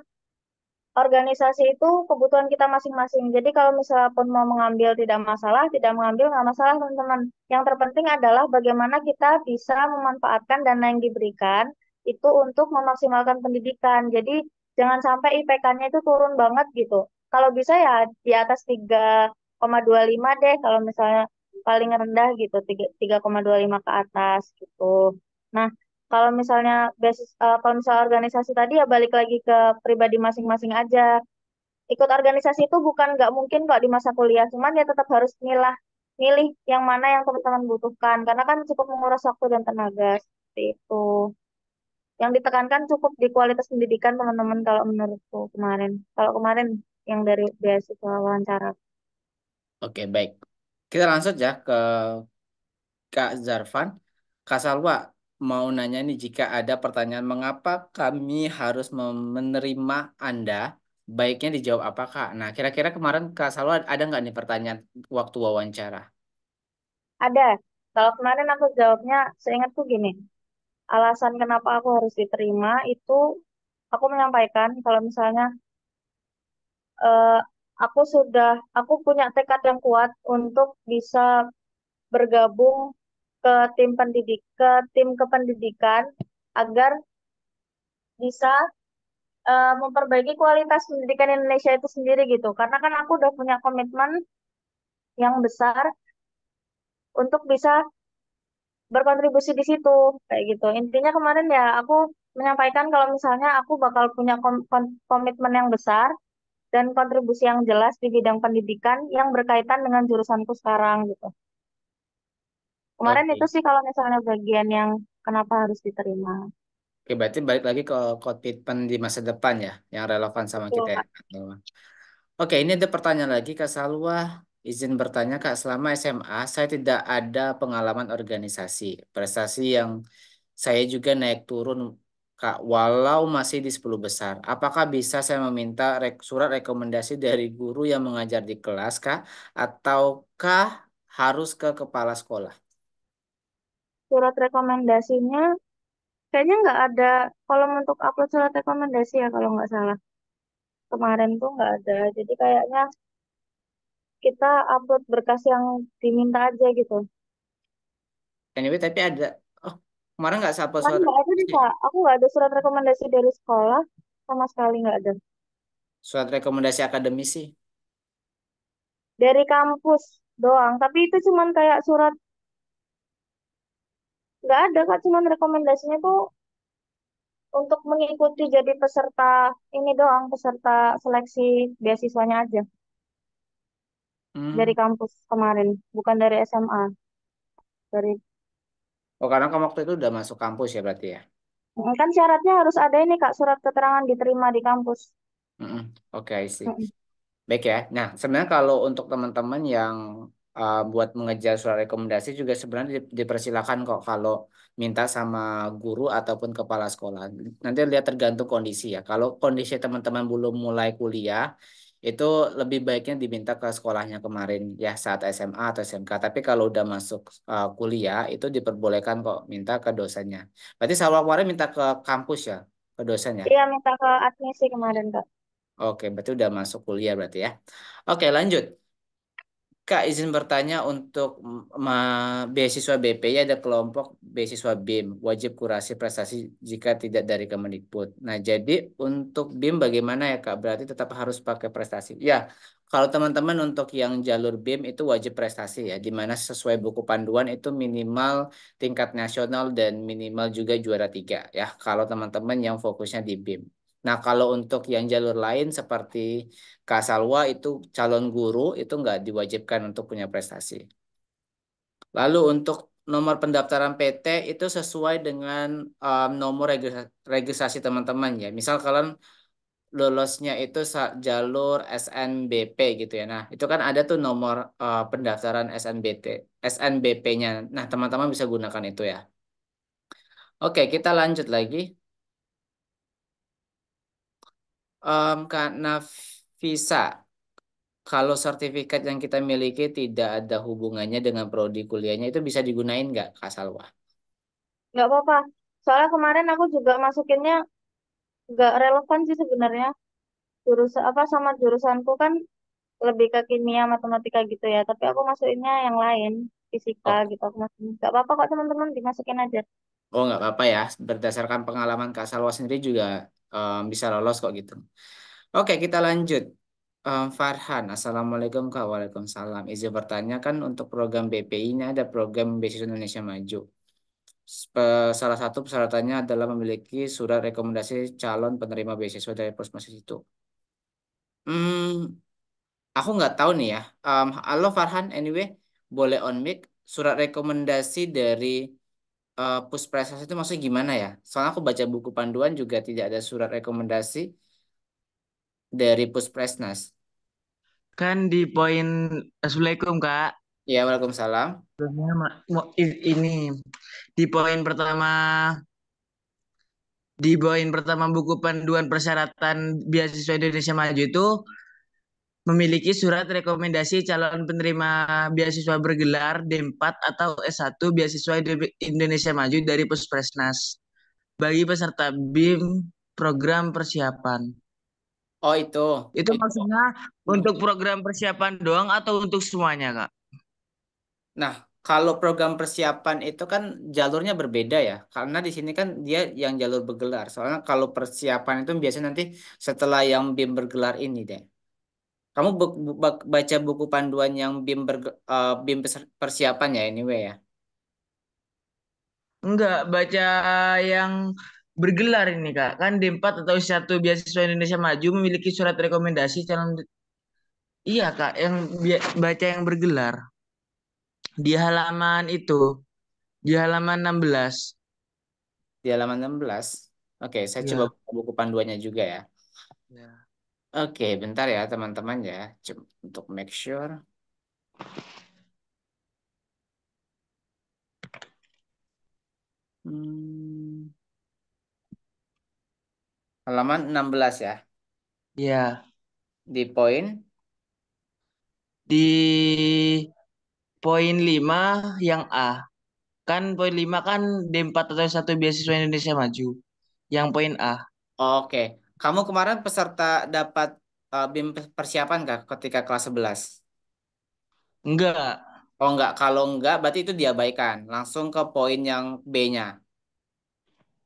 organisasi itu kebutuhan kita masing-masing. Jadi kalau misalnya pun mau mengambil tidak masalah, tidak mengambil nggak masalah teman-teman. Yang terpenting adalah bagaimana kita bisa memanfaatkan dana yang diberikan itu untuk memaksimalkan pendidikan. Jadi jangan sampai IPK-nya itu turun banget gitu. Kalau bisa ya di atas 3,25 deh kalau misalnya paling rendah gitu, 3,25 ke atas gitu. Nah, kalau misalnya organisasi tadi ya balik lagi ke pribadi masing-masing aja. ikut organisasi itu bukan nggak mungkin kok di masa kuliah, cuman ya tetap harus milih yang mana yang teman-teman butuhkan, karena kan cukup menguras waktu dan tenaga seperti itu. Yang ditekankan cukup di kualitas pendidikan teman-teman kalau menurutku kemarin. Kalau kemarin yang dari beasiswa wawancara. Oke, baik. Kita langsung ya ke Kak Zarfan. Kak Salwa mau nanya nih, jika ada pertanyaan mengapa kami harus menerima Anda, baiknya dijawab apa Kak? Nah, kira-kira kemarin Kak Salwa ada nggak nih pertanyaan waktu wawancara? Ada. Kalau kemarin aku jawabnya, seingatku gini, alasan kenapa aku harus diterima itu aku menyampaikan kalau misalnya eh, aku punya tekad yang kuat untuk bisa bergabung ke tim kependidikan agar bisa memperbaiki kualitas pendidikan Indonesia itu sendiri gitu. Karena kan aku udah punya komitmen yang besar untuk bisa berkontribusi di situ kayak gitu. Intinya kemarin ya aku menyampaikan kalau misalnya aku bakal punya komitmen yang besar dan kontribusi yang jelas di bidang pendidikan yang berkaitan dengan jurusanku sekarang gitu. Kemarin itu Oke. sih kalau misalnya bagian yang kenapa harus diterima. Oke, berarti balik lagi ke komitmen di masa depan ya, yang relevan sama Betul, kita ya. Kak. Oke, ini ada pertanyaan lagi Kak Salwa. Izin bertanya Kak, selama SMA saya tidak ada pengalaman organisasi. Prestasi yang saya juga naik turun Kak, walau masih di 10 besar. Apakah bisa saya meminta surat rekomendasi dari guru yang mengajar di kelas Kak? Ataukah harus ke kepala sekolah? Surat rekomendasinya kayaknya nggak ada kolom untuk upload surat rekomendasi ya kalau nggak salah. Kemarin tuh nggak ada. Jadi kayaknya kita upload berkas yang diminta aja gitu. Anyway, tapi ada. Oh, kemarin nggak sampai Kan surat nggak ada nih rekomendasi. Kak. Aku nggak ada surat rekomendasi dari sekolah sama sekali nggak ada. Surat rekomendasi akademisi. Dari kampus doang. Tapi itu cuman kayak surat nggak ada Kak. Cuman rekomendasinya tuh untuk mengikuti jadi peserta ini doang, peserta seleksi beasiswanya aja Hmm. dari kampus kemarin, bukan dari SMA. Dari Oh, karena kamu waktu itu udah masuk kampus ya berarti ya. kan syaratnya harus ada ini Kak, surat keterangan diterima di kampus. Mm-mm. Oke, I see. Mm-mm. Baik ya. Nah, sebenarnya kalau untuk teman-teman yang buat mengejar surat rekomendasi juga sebenarnya dipersilakan kok kalau minta sama guru ataupun kepala sekolah. Nanti lihat tergantung kondisi ya. Kalau kondisi teman-teman belum mulai kuliah, itu lebih baiknya diminta ke sekolahnya kemarin ya saat SMA atau SMK. Tapi kalau udah masuk kuliah, itu diperbolehkan kok minta ke dosennya. Berarti Salwa kemarin minta ke kampus ya, ke dosennya. Iya minta ke admisi kemarin Kak. Oke, berarti udah masuk kuliah berarti ya. Oke, lanjut. Kak, izin bertanya untuk beasiswa BPI ada kelompok beasiswa BIM, wajib kurasi prestasi jika tidak dari Kemendikbud. Nah, jadi untuk BIM bagaimana ya Kak? Berarti tetap harus pakai prestasi. Ya, kalau teman-teman untuk yang jalur BIM itu wajib prestasi ya, di mana sesuai buku panduan itu minimal tingkat nasional dan minimal juga juara 3 ya. Kalau teman-teman yang fokusnya di BIM. Nah, kalau untuk yang jalur lain seperti Kak Salwa itu calon guru itu nggak diwajibkan untuk punya prestasi. Lalu untuk nomor pendaftaran PT itu sesuai dengan nomor registrasi teman-teman ya. Misal kalian lulusnya itu jalur SNBP gitu ya. Nah, itu kan ada tuh nomor pendaftaran SNBP-nya. Nah, teman-teman bisa gunakan itu ya. Oke, kita lanjut lagi. Kak Nafisa. Kalau sertifikat yang kita miliki tidak ada hubungannya dengan prodi kuliahnya itu bisa digunain nggak, Kak Salwa? Nggak apa-apa. Soalnya kemarin aku juga masukinnya nggak relevan sih sebenarnya. Jurusan apa sama jurusanku kan lebih ke kimia matematika gitu ya. Tapi aku masukinnya yang lain, fisika Oh, gitu. Aku masukin. Nggak apa-apa kok teman-teman dimasukin aja. oh nggak apa-apa ya. Berdasarkan pengalaman Kak Salwa sendiri juga bisa lolos kok gitu. Oke, kita lanjut. Farhan, Assalamualaikum Kak. Waalaikumsalam. Izin bertanya kan untuk program BPI ini ada program Beasiswa Indonesia Maju. Salah satu persyaratannya adalah memiliki surat rekomendasi calon penerima beasiswa dari puskesmas itu. Hmm, aku nggak tahu nih ya. Halo Farhan, anyway, boleh on mic. Surat rekomendasi dari Puspresnas itu maksudnya gimana ya? Soalnya aku baca buku panduan juga tidak ada surat rekomendasi dari Puspresnas. Kan di poin Assalamualaikum Kak. Ya, Waalaikumsalam. Ini di poin pertama di poin pertama buku panduan persyaratan beasiswa Indonesia Maju itu memiliki surat rekomendasi calon penerima beasiswa bergelar D4 atau S1 beasiswa Indonesia Maju dari Puspresnas bagi peserta BIM program persiapan. Oh, itu. Itu Itu. maksudnya Hmm. untuk program persiapan doang atau untuk semuanya, Kak? Nah, kalau program persiapan itu kan jalurnya berbeda ya. Karena di sini kan dia yang jalur bergelar. Soalnya kalau persiapan itu biasanya nanti setelah yang BIM bergelar ini deh. Kamu baca buku panduan yang BIM persiapan ya anyway ya. Enggak, baca yang bergelar ini, Kak. Kan D4 atau S1 beasiswa Indonesia Maju memiliki surat rekomendasi calon. Iya, Kak, yang baca yang bergelar di halaman itu, di halaman 16. Di halaman 16. Oke, saya coba Ya. buka buku panduannya juga ya. Ya. Oke, bentar ya teman-teman ya. Untuk make sure. Hmm, halaman 16 ya. Ya, Di poin. di poin 5 yang A. Kan poin 5 kan D4 atau satu beasiswa Indonesia Maju. Yang poin A. Oke, kamu kemarin peserta dapat BIM persiapan kah ketika kelas 11? Enggak. Oh enggak, kalau enggak berarti itu diabaikan. Langsung ke poin yang B-nya.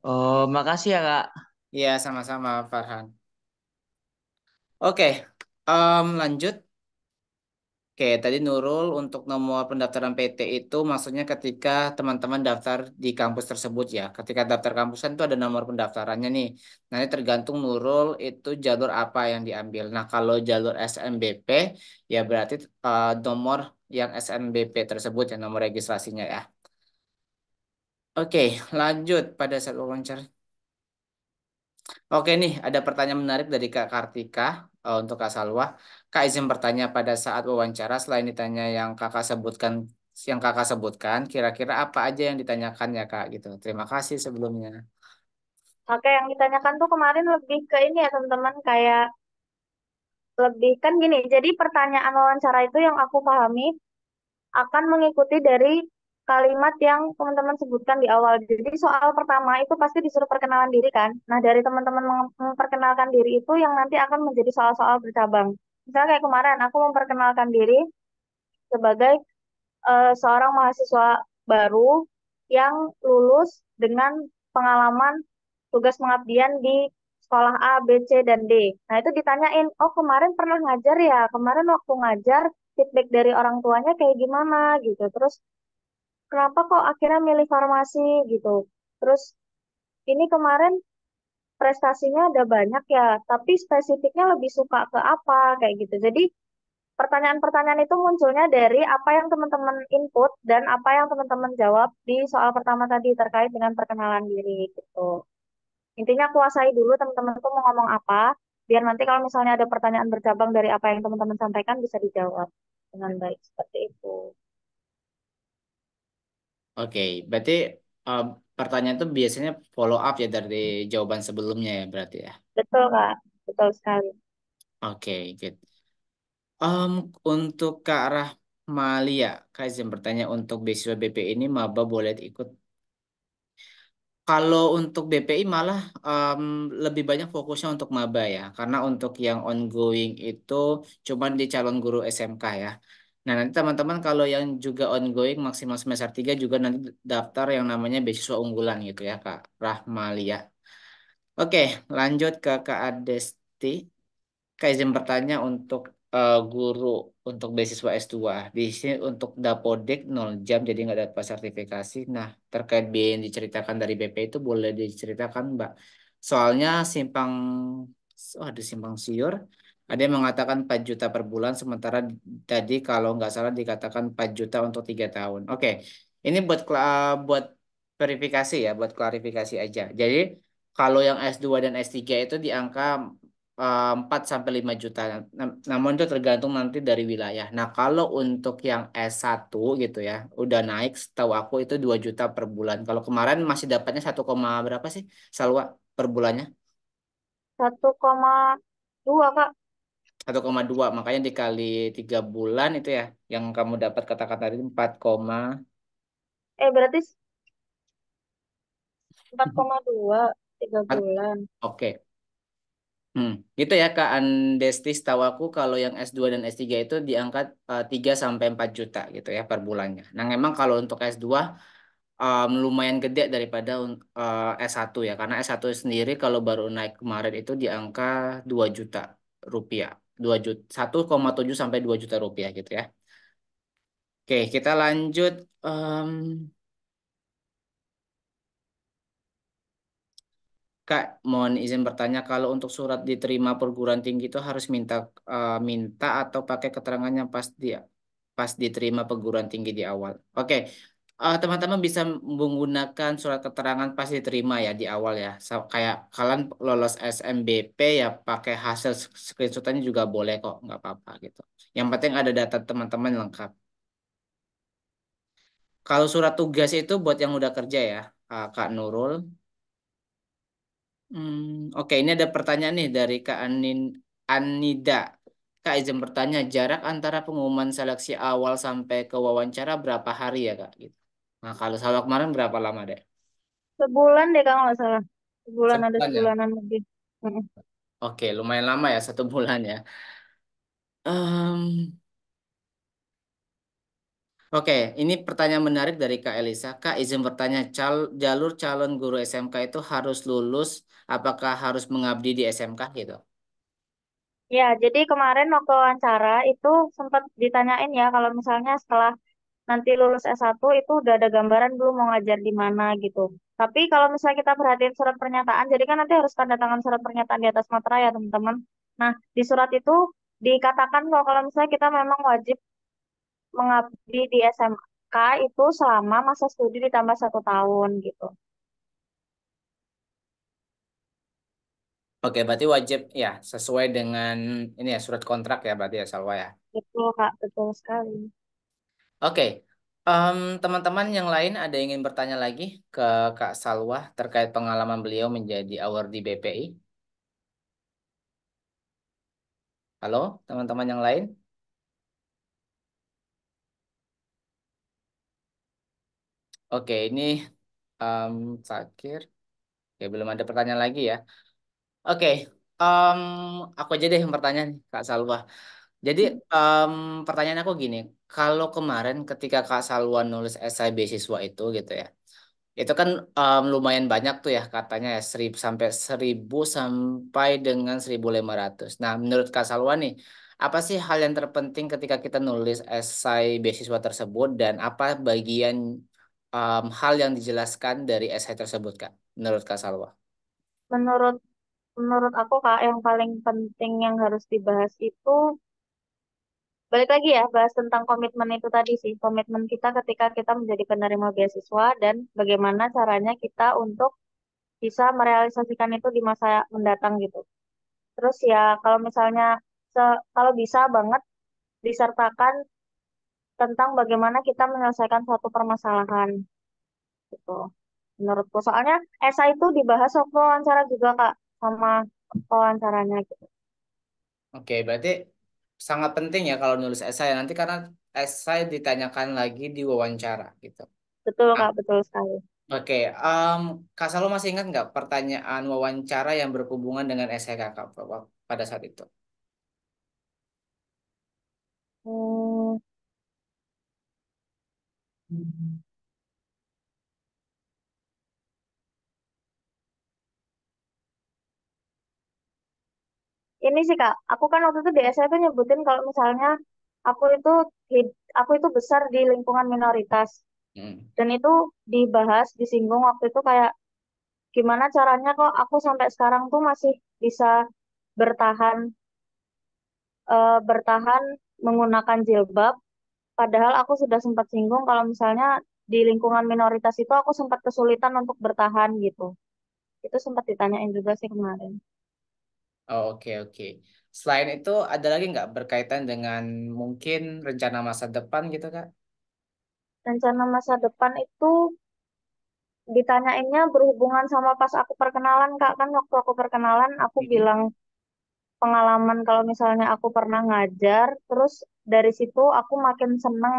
Oh, makasih ya, Kak. Iya, sama-sama Farhan. Oke, lanjut. Oke, tadi Nurul untuk nomor pendaftaran PT itu maksudnya ketika teman-teman daftar di kampus tersebut ya. Ketika daftar kampus kan itu ada nomor pendaftarannya nih. Nanti tergantung Nurul itu jalur apa yang diambil. Nah, kalau jalur SNBP ya berarti nomor yang SNBP tersebut ya nomor registrasinya ya. Oke, lanjut pada saat wawancara. Oke nih, ada pertanyaan menarik dari Kak Kartika untuk Kak Salwa. Kak izin bertanya pada saat wawancara selain ditanya yang kakak sebutkan, kira-kira apa aja yang ditanyakan ya Kak gitu. Terima kasih sebelumnya. Oke, yang ditanyakan tuh kemarin lebih ke ini ya teman-teman, kayak lebih kan gini. Jadi pertanyaan wawancara itu yang aku pahami akan mengikuti dari kalimat yang teman-teman sebutkan di awal. Jadi soal pertama itu pasti disuruh perkenalan diri kan. Nah, dari teman-teman memperkenalkan diri itu yang nanti akan menjadi soal-soal bercabang. Misalnya kayak kemarin aku memperkenalkan diri sebagai seorang mahasiswa baru yang lulus dengan pengalaman tugas pengabdian di sekolah A, B, C, dan D. Nah, itu ditanyain, oh kemarin pernah ngajar ya, kemarin waktu ngajar feedback dari orang tuanya kayak gimana gitu. Terus kenapa kok akhirnya milih farmasi gitu. Terus ini kemarin prestasinya ada banyak ya, tapi spesifiknya lebih suka ke apa kayak gitu. Jadi pertanyaan-pertanyaan itu munculnya dari apa yang teman-teman input dan apa yang teman-teman jawab di soal pertama tadi terkait dengan perkenalan diri gitu. Intinya kuasai dulu teman-teman tuh mau ngomong apa, biar nanti kalau misalnya ada pertanyaan bercabang dari apa yang teman-teman sampaikan bisa dijawab dengan baik seperti itu. Oke, berarti eh, pertanyaan itu biasanya follow up ya dari jawaban sebelumnya ya berarti ya. Betul, Kak. Betul sekali. Oke, good. Untuk ke arah Malia, Kak izin bertanya untuk beasiswa BP ini maba boleh ikut. Kalau untuk BPI malah lebih banyak fokusnya untuk maba ya, karena untuk yang ongoing itu cuma di calon guru SMK ya. Nah nanti teman-teman kalau yang juga ongoing maksimal semester 3 juga nanti daftar yang namanya beasiswa unggulan gitu ya Kak Rahmalia. Oke, lanjut ke Kak Adesti. Kak izin bertanya untuk guru untuk beasiswa S2. Di sini untuk Dapodek 0 jam jadi nggak dapat sertifikasi. Nah, terkait biaya yang diceritakan dari BP itu boleh diceritakan, Mbak. Soalnya oh ada simpang siur. Ada yang mengatakan 4 juta per bulan, sementara tadi kalau nggak salah dikatakan 4 juta untuk 3 tahun. Oke, ini buat verifikasi ya, buat klarifikasi aja. Jadi kalau yang S2 dan S3 itu di angka 4 sampai 5 juta. Namun itu tergantung nanti dari wilayah. Nah, kalau untuk yang S1 gitu ya, udah naik setahu aku itu 2 juta per bulan. Kalau kemarin masih dapatnya 1, berapa sih Salwa per bulannya? 1,2 Kak. 1,2, makanya dikali 3 bulan itu ya yang kamu dapat kata-kata tadi 4, Berarti 4,2 3 bulan. oke. Gitu ya Kak Andesti, setahu aku kalau yang S2 dan S3 itu diangkat 3 sampai 4 juta gitu ya per bulannya. Nah, memang kalau untuk S2 lumayan gede daripada S1 ya, karena S1 sendiri kalau baru naik kemarin itu di angka 2 juta rupiah. 2 juta, 1,7 sampai 2 juta rupiah gitu ya. Oke, kita lanjut. Em, Kak, mohon izin bertanya, kalau untuk surat diterima perguruan tinggi itu harus minta atau pakai keterangannya pas diterima perguruan tinggi di awal. Oke, teman-teman bisa menggunakan surat keterangan pas diterima ya di awal ya. Kayak kalian lolos SMBP ya pakai hasil screenshotannya juga boleh kok, nggak apa-apa gitu. Yang penting ada data teman-teman lengkap. Kalau surat tugas itu buat yang udah kerja ya, Kak Nurul. Oke, ini ada pertanyaan nih dari Kak Anida. Kak izin bertanya, jarak antara pengumuman seleksi awal sampai ke wawancara berapa hari ya Kak? Gitu. Nah, kalau salah kemarin berapa lama deh? Sebulan deh kalau nggak salah. Sebulan, ada Sebulan ya? sebulanan lebih. Mm-mm. Oke, lumayan lama ya, 1 bulan ya. Em, oke, ini pertanyaan menarik dari Kak Elisa. Kak izin bertanya, jalur calon guru SMK itu harus lulus, apakah harus mengabdi di SMK gitu? Ya, jadi kemarin waktu wawancara itu sempat ditanyain ya kalau misalnya setelah nanti lulus S1 itu udah ada gambaran belum mau ngajar di mana gitu. Tapi kalau misalnya kita perhatiin surat pernyataan, jadi kan nanti harus tanda tangan surat pernyataan di atas materai ya teman-teman. Nah, di surat itu dikatakan kok kalau misalnya kita memang wajib mengabdi di SMK itu selama masa studi ditambah 1 tahun gitu. Oke, berarti wajib ya sesuai dengan ini ya surat kontrak ya berarti ya Salwa ya. Betul Kak, betul sekali. Oke, teman-teman yang lain ada yang ingin bertanya lagi ke Kak Salwa terkait pengalaman beliau menjadi award di BPI? Halo, teman-teman yang lain? Oke, ini em Sakir. Oke, belum ada pertanyaan lagi ya. Oke, em, aku aja deh yang bertanya nih, Kak Salwa. Jadi em, pertanyaan aku gini, kalau kemarin ketika Kak Salwa nulis esai beasiswa itu gitu ya, itu kan lumayan banyak tuh ya katanya ya 1.000 sampai dengan 1.500. Nah, menurut Kak Salwa nih, apa sih hal yang terpenting ketika kita nulis esai beasiswa tersebut dan apa bagian hal yang dijelaskan dari esai tersebut, Kak? Menurut Kak Salwa? Menurut menurut aku Kak, yang paling penting yang harus dibahas itu balik lagi ya, bahas tentang komitmen itu tadi sih. Komitmen kita ketika kita menjadi penerima beasiswa dan bagaimana caranya kita untuk bisa merealisasikan itu di masa mendatang gitu. Terus ya kalau misalnya kalau bisa banget disertakan tentang bagaimana kita menyelesaikan suatu permasalahan gitu. Menurutku soalnya esai itu dibahas waktu wawancara juga Kak sama wawancaranya gitu. Oke, berarti sangat penting ya kalau nulis esai nanti karena esai ditanyakan lagi di wawancara gitu. Betul Ah, Kak, betul sekali. oke, Kak Salo masih ingat nggak pertanyaan wawancara yang berhubungan dengan esai kakak pada saat itu? Hmm, ini sih Kak, aku kan waktu itu di SMA tuh nyebutin kalau misalnya aku itu aku itu besar di lingkungan minoritas Hmm. dan itu dibahas, disinggung waktu itu kayak gimana caranya kok aku sampai sekarang tuh masih bisa bertahan bertahan menggunakan jilbab. Padahal aku sudah sempat singgung kalau misalnya di lingkungan minoritas itu aku sempat kesulitan untuk bertahan gitu. Itu sempat ditanyain juga sih kemarin. Oh, oke, oke. Selain itu, ada lagi nggak berkaitan dengan mungkin rencana masa depan gitu, Kak? Rencana masa depan itu ditanyainnya berhubungan sama pas aku perkenalan, Kak. Kan waktu aku perkenalan, aku Mhm. bilang pengalaman kalau misalnya aku pernah ngajar, terus dari situ aku makin seneng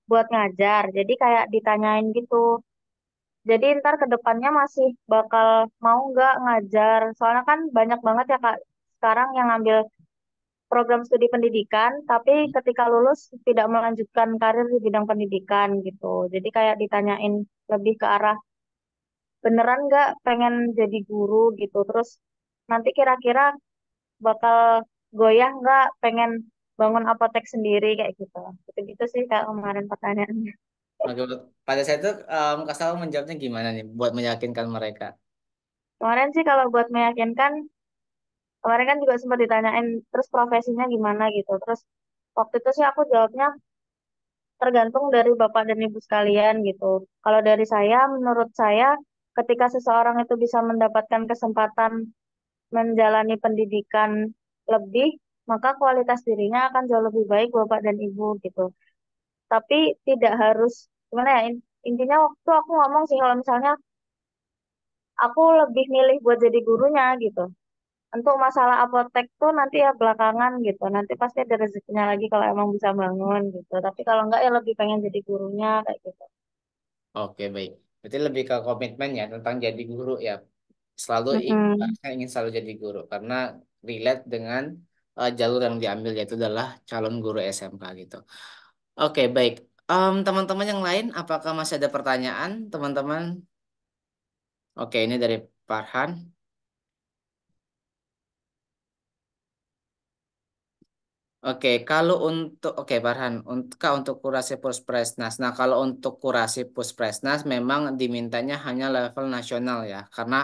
buat ngajar. Jadi kayak ditanyain gitu. Jadi ntar ke depannya masih bakal mau nggak ngajar. Soalnya kan banyak banget ya Kak sekarang yang ngambil program studi pendidikan, tapi ketika lulus tidak melanjutkan karir di bidang pendidikan gitu. Jadi kayak ditanyain lebih ke arah beneran nggak pengen jadi guru gitu. Terus nanti kira-kira bakal goyah nggak pengen bangun apotek sendiri kayak gitu. Gitu-gitu sih Kak kemarin pertanyaannya. Oke, pada saat itu Kak Salwa menjawabnya gimana nih buat meyakinkan mereka? Kemarin sih kalau buat meyakinkan, kemarin kan juga sempat ditanyain terus profesinya gimana gitu. Terus waktu itu sih aku jawabnya tergantung dari Bapak dan Ibu sekalian gitu. Kalau dari saya, menurut saya ketika seseorang itu bisa mendapatkan kesempatan menjalani pendidikan lebih, maka kualitas dirinya akan jauh lebih baik Bapak dan Ibu gitu. Tapi tidak harus gimana ya intinya waktu aku ngomong sih kalau misalnya aku lebih milih buat jadi gurunya gitu. Untuk masalah apotek tuh nanti ya belakangan gitu. Nanti pasti ada rezekinya lagi kalau emang bisa bangun gitu. Tapi kalau enggak ya lebih pengen jadi gurunya kayak gitu. Oke, baik. Berarti lebih ke komitmen ya tentang jadi guru ya. Selalu Mm-mm. saya ingin selalu jadi guru karena relate dengan jalur yang diambil yaitu adalah calon guru SMK gitu. Oke, baik. Teman-teman yang lain, apakah masih ada pertanyaan, teman-teman? Oke, ini dari Farhan. Oke, kalau untuk Farhan, untuk kurasi Puspresnas. Nah, kalau untuk kurasi Puspresnas memang dimintanya hanya level nasional ya, karena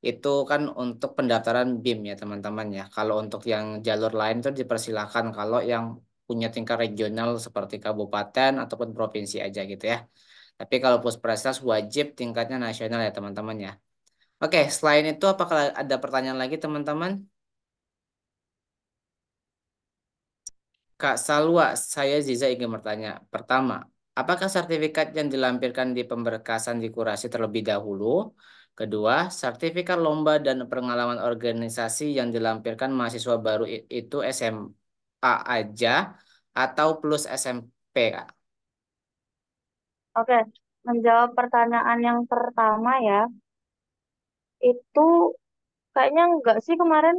itu kan untuk pendaftaran BIM ya, teman-teman ya. Kalau untuk yang jalur lain itu dipersilakan kalau yang punya tingkat regional seperti kabupaten ataupun provinsi aja gitu ya. Tapi kalau Puspresnas wajib tingkatnya nasional ya, teman-teman ya. Oke, selain itu apakah ada pertanyaan lagi, teman-teman? Kak Salwa, saya Ziza ingin bertanya. Pertama, apakah sertifikat yang dilampirkan di pemberkasan dikurasi terlebih dahulu? Kedua, sertifikat lomba dan pengalaman organisasi yang dilampirkan mahasiswa baru itu SMA aja atau plus SMP, Kak? Oke, menjawab pertanyaan yang pertama ya, itu kayaknya enggak sih kemarin,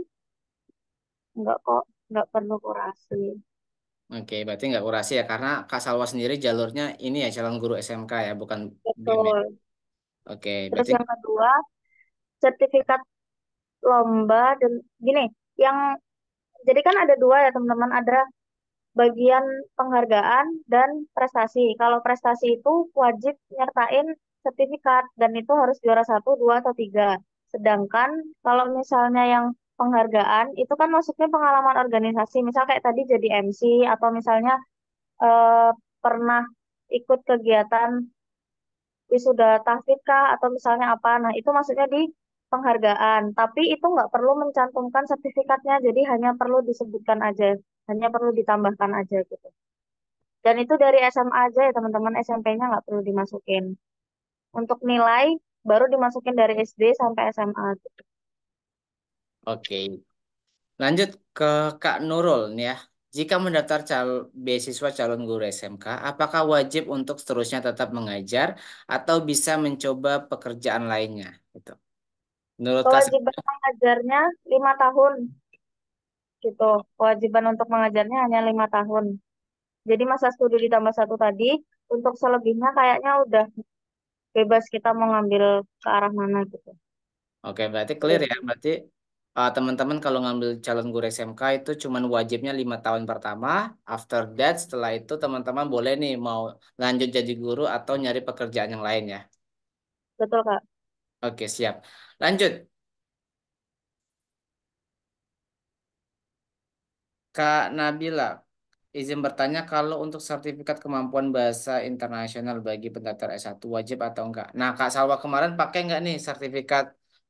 enggak kok, enggak perlu kurasi. Oke, berarti nggak kurasi ya, karena Kak Salwa sendiri jalurnya ini ya calon guru SMK ya, bukan BIM ya. Betul. Oke, Terus berarti yang kedua, sertifikat lomba dan gini, yang jadi kan ada dua ya teman-teman, ada bagian penghargaan dan prestasi. Kalau prestasi itu wajib nyertain sertifikat dan itu harus juara satu, dua, atau tiga. Sedangkan kalau misalnya yang penghargaan itu kan maksudnya pengalaman organisasi, misal kayak tadi jadi MC atau misalnya eh, pernah ikut kegiatan wisuda tahfidz kah atau misalnya apa. Nah, itu maksudnya di penghargaan. Tapi itu nggak perlu mencantumkan sertifikatnya, jadi hanya perlu disebutkan aja, hanya perlu ditambahkan aja gitu. Dan itu dari SMA aja ya teman-teman, SMP-nya nggak perlu dimasukin. Untuk nilai baru dimasukin dari SD sampai SMA gitu. oke. Lanjut ke Kak Nurul nih ya. Jika mendaftar beasiswa calon guru SMK, apakah wajib untuk seterusnya tetap mengajar atau bisa mencoba pekerjaan lainnya? Gitu. Menurut Kak, Kewajiban mengajarnya 5 tahun gitu. Kewajiban untuk mengajarnya hanya 5 tahun. Jadi masa studi ditambah satu tadi, untuk selebihnya kayaknya udah bebas kita mau ngambil ke arah mana gitu. oke, berarti clear ya. Gitu. Berarti teman-teman kalau ngambil calon guru SMK itu cuman wajibnya 5 tahun pertama. After that, setelah itu teman-teman boleh nih mau lanjut jadi guru atau nyari pekerjaan yang lain ya. Betul, Kak. Oke, siap. Lanjut. Kak Nabila, izin bertanya kalau untuk sertifikat kemampuan bahasa internasional bagi pendaftar S1 wajib atau enggak? Nah, Kak Salwa kemarin pakai enggak nih sertifikat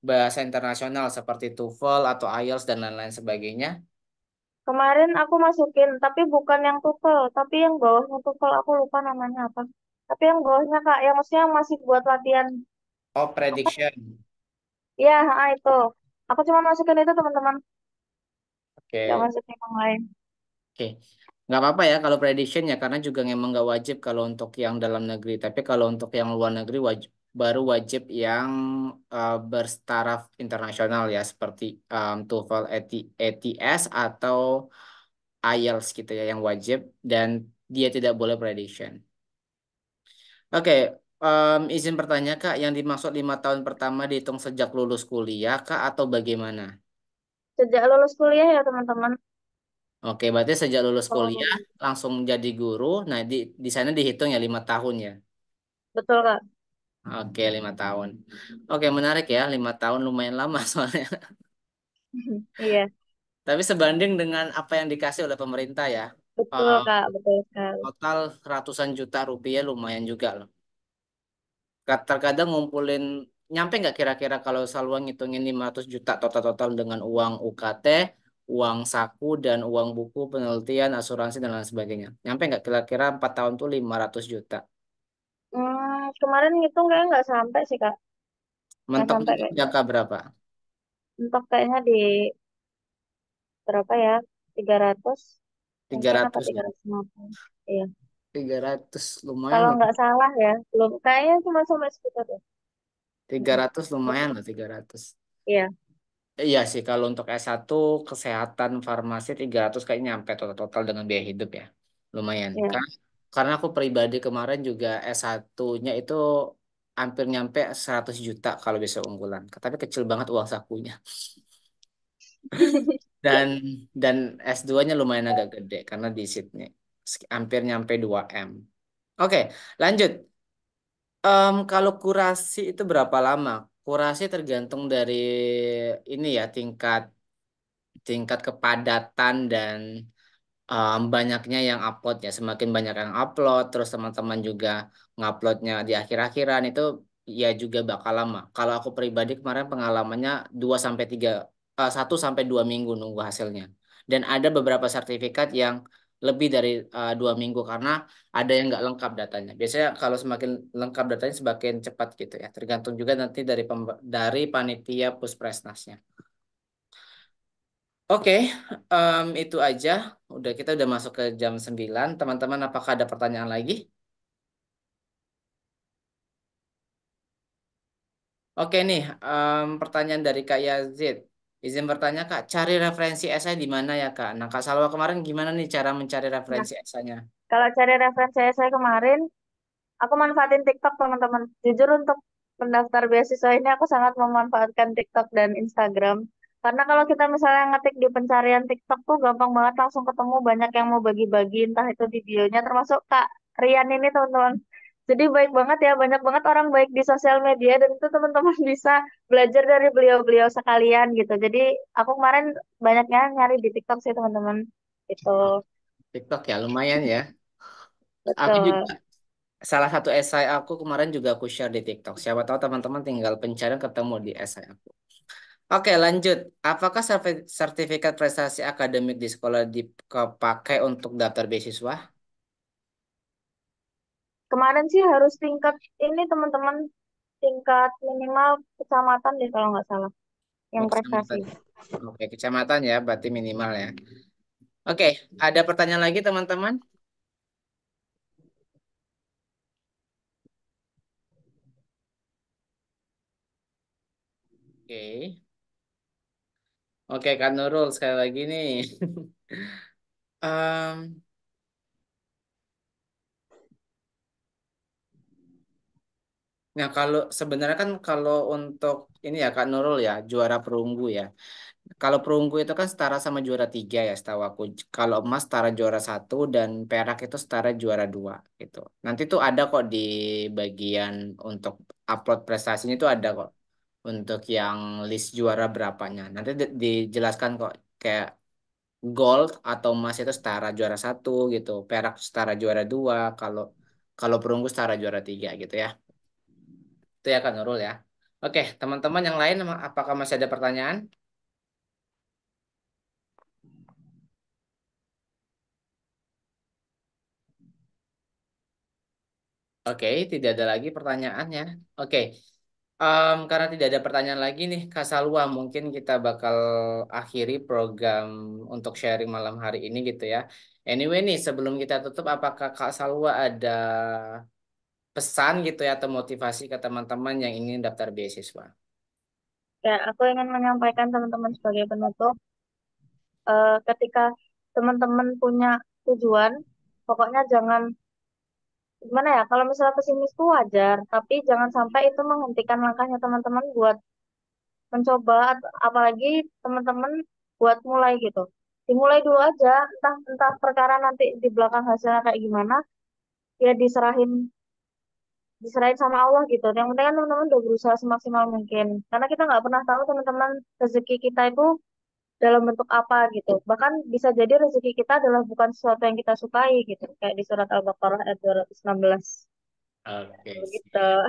bahasa internasional seperti TOEFL atau IELTS dan lain-lain sebagainya? Kemarin aku masukin, tapi bukan yang TOEFL, tapi yang bawahnya TOEFL aku lupa namanya apa. Tapi yang bawahnya Kak, yang maksudnya yang masih buat latihan Oh, apa? prediction. Ya, itu. Aku cuma masukin itu teman-teman, nggak Oke. masukin yang lain. Oke, nggak apa-apa ya kalau prediction ya karena juga memang nggak wajib kalau untuk yang dalam negeri. Tapi kalau untuk yang luar negeri wajib, baru wajib yang bertaraf internasional ya seperti TOEFL, ATS atau IELTS gitu ya yang wajib dan dia tidak boleh prediction. Oke, izin bertanya Kak, yang dimaksud 5 tahun pertama dihitung sejak lulus kuliah Kak atau bagaimana? Sejak lulus kuliah ya teman-teman. Oke, berarti sejak lulus kuliah Oh, langsung jadi guru. Nah, di sana dihitung ya 5 tahun ya. betul Kak. Oke, 5 tahun. Oke, menarik ya. 5 tahun lumayan lama soalnya. Iya, Tapi sebanding dengan apa yang dikasih oleh pemerintah ya. betul eh, Kak, betul sekali. Total ratusan juta rupiah lumayan juga loh. Terkadang ngumpulin, nyampe nggak kira-kira kalau selalu ngitungin 500 juta total-total dengan uang UKT, uang saku, dan uang buku, penelitian, asuransi, dan lain sebagainya. Nyampe nggak kira-kira 4 tahun tuh 500 juta. Kemarin ngitung kayaknya nggak sampai sih Kak. Nggak Mentok sampai kayaknya. jangka berapa? Untuk kayaknya di berapa ya? 300 tiga mungkin apa ratus ya. 350. Iya. 300 lumayan Kalau loh. nggak salah ya, belum. Kayaknya cuma sampai sekitar ya. 300 lumayan loh 300. Iya, Iya sih kalau untuk S1 kesehatan farmasi 300 kayaknya nyampe total-total dengan biaya hidup ya. Lumayan. iya. Karena aku pribadi kemarin juga S1-nya itu hampir nyampe 100 juta kalau bisa unggulan. Tapi kecil banget uang sakunya. Dan dan S2-nya lumayan agak gede karena di Sydney. Hampir nyampe 2 M. Oke, lanjut. Kalau kurasi itu berapa lama? Kurasi tergantung dari ini ya tingkat tingkat kepadatan dan banyaknya yang upload ya. Semakin banyak yang upload, terus teman-teman juga nguploadnya di akhir-akhiran itu ya juga bakal lama. Kalau aku pribadi kemarin pengalamannya 1 sampai 2 minggu nunggu hasilnya. Dan ada beberapa sertifikat yang lebih dari 2 minggu karena ada yang nggak lengkap datanya. Biasanya kalau semakin lengkap datanya semakin cepat gitu ya. Tergantung juga nanti dari dari panitia Puspresnasnya. Oke, itu aja. Kita udah masuk ke jam 9. Teman-teman, apakah ada pertanyaan lagi? Oke nih, pertanyaan dari Kak Yazid. Izin bertanya Kak, cari referensi esai di mana ya Kak? Nah Kak Salwa kemarin gimana nih cara mencari Nah, referensi esainya? kalau cari referensi saya kemarin, aku manfaatin TikTok teman-teman. Jujur untuk pendaftar beasiswa ini aku sangat memanfaatkan TikTok dan Instagram. Karena kalau kita misalnya ngetik di pencarian TikTok tuh gampang banget langsung ketemu banyak yang mau bagi-bagi entah itu videonya termasuk Kak Rian ini teman-teman. Jadi baik banget ya, banyak banget orang baik di sosial media dan itu teman-teman bisa belajar dari beliau-beliau sekalian gitu. Jadi aku kemarin banyaknya nyari di TikTok sih teman-teman. Itu TikTok ya, lumayan ya. Aku juga betul. salah satu esai aku kemarin juga aku share di TikTok. Siapa tahu teman-teman tinggal pencarian ketemu di esai aku. Oke, lanjut. Apakah sertifikat prestasi akademik di sekolah dipakai untuk daftar beasiswa? Kemarin sih harus tingkat ini teman-teman, tingkat minimal kecamatan deh kalau nggak salah, yang Oh, prestasi. kecamatan. Oke, kecamatan ya, berarti minimal ya. Oke, ada pertanyaan lagi teman-teman? Oke. Oke, Kak Nurul, sekali lagi nih. Em, nah, kalau sebenarnya kan kalau untuk ini ya Kak Nurul ya, juara perunggu ya. Kalau perunggu itu kan setara sama juara 3 ya setahu aku. Kalau emas setara juara 1 dan perak itu setara juara 2 gitu. Nanti tuh ada kok di bagian untuk upload prestasinya itu ada kok. Untuk yang list juara berapanya. Nanti dijelaskan kok kayak gold atau emas itu setara juara satu gitu, perak setara juara dua, kalau kalau perunggu setara juara tiga gitu ya. Itu ya Kak Nurul ya. Oke, teman-teman yang lain apakah masih ada pertanyaan? Oke, tidak ada lagi pertanyaannya. Oke, karena tidak ada pertanyaan lagi nih, Kak Salwa, mungkin kita bakal akhiri program untuk sharing malam hari ini gitu ya. Anyway nih, sebelum kita tutup, apakah Kak Salwa ada pesan gitu ya atau motivasi ke teman-teman yang ingin daftar beasiswa? Ya, aku ingin menyampaikan teman-teman sebagai penutup, ketika teman-teman punya tujuan, pokoknya jangan gimana ya, kalau misalnya pesimis itu wajar, tapi jangan sampai itu menghentikan langkahnya teman-teman buat mencoba, apalagi teman-teman buat mulai gitu. Dimulai dulu aja, entah entah perkara nanti di belakang hasilnya kayak gimana, ya diserahin sama Allah gitu. Yang penting kan teman-teman udah berusaha semaksimal mungkin. Karena kita nggak pernah tahu teman-teman rezeki kita itu dalam bentuk apa gitu. Bahkan bisa jadi rezeki kita adalah bukan sesuatu yang kita sukai gitu. Kayak di surat Al-Baqarah ayat 216. Oke, Begitu. siap.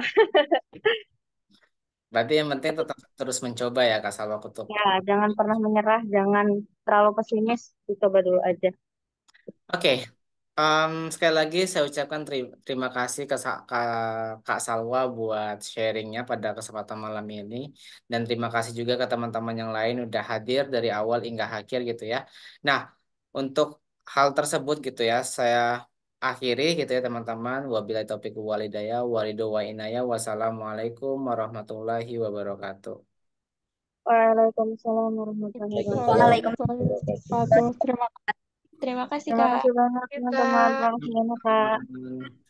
Berarti yang penting tetap terus mencoba ya Kak Salwa untuk. Ya, jangan pernah menyerah, jangan terlalu pesimis, dicoba dulu aja. Oke, sekali lagi saya ucapkan terima kasih ke Kak Salwa buat sharingnya pada kesempatan malam ini. Dan terima kasih juga ke teman-teman yang lain udah hadir dari awal hingga akhir gitu ya. Nah, untuk hal tersebut gitu ya, saya akhiri gitu ya teman-teman. Wabillahi taufiq walhidayah, walido wa inayah, wassalamualaikum warahmatullahi wabarakatuh. Waalaikumsalam warahmatullahi wabarakatuh. Waalaikumsalam warahmatullahi wabarakatuh. Terima kasih, Terima Kak. kasih banyak teman-teman. Terima kasih banyak Kak. Hmm.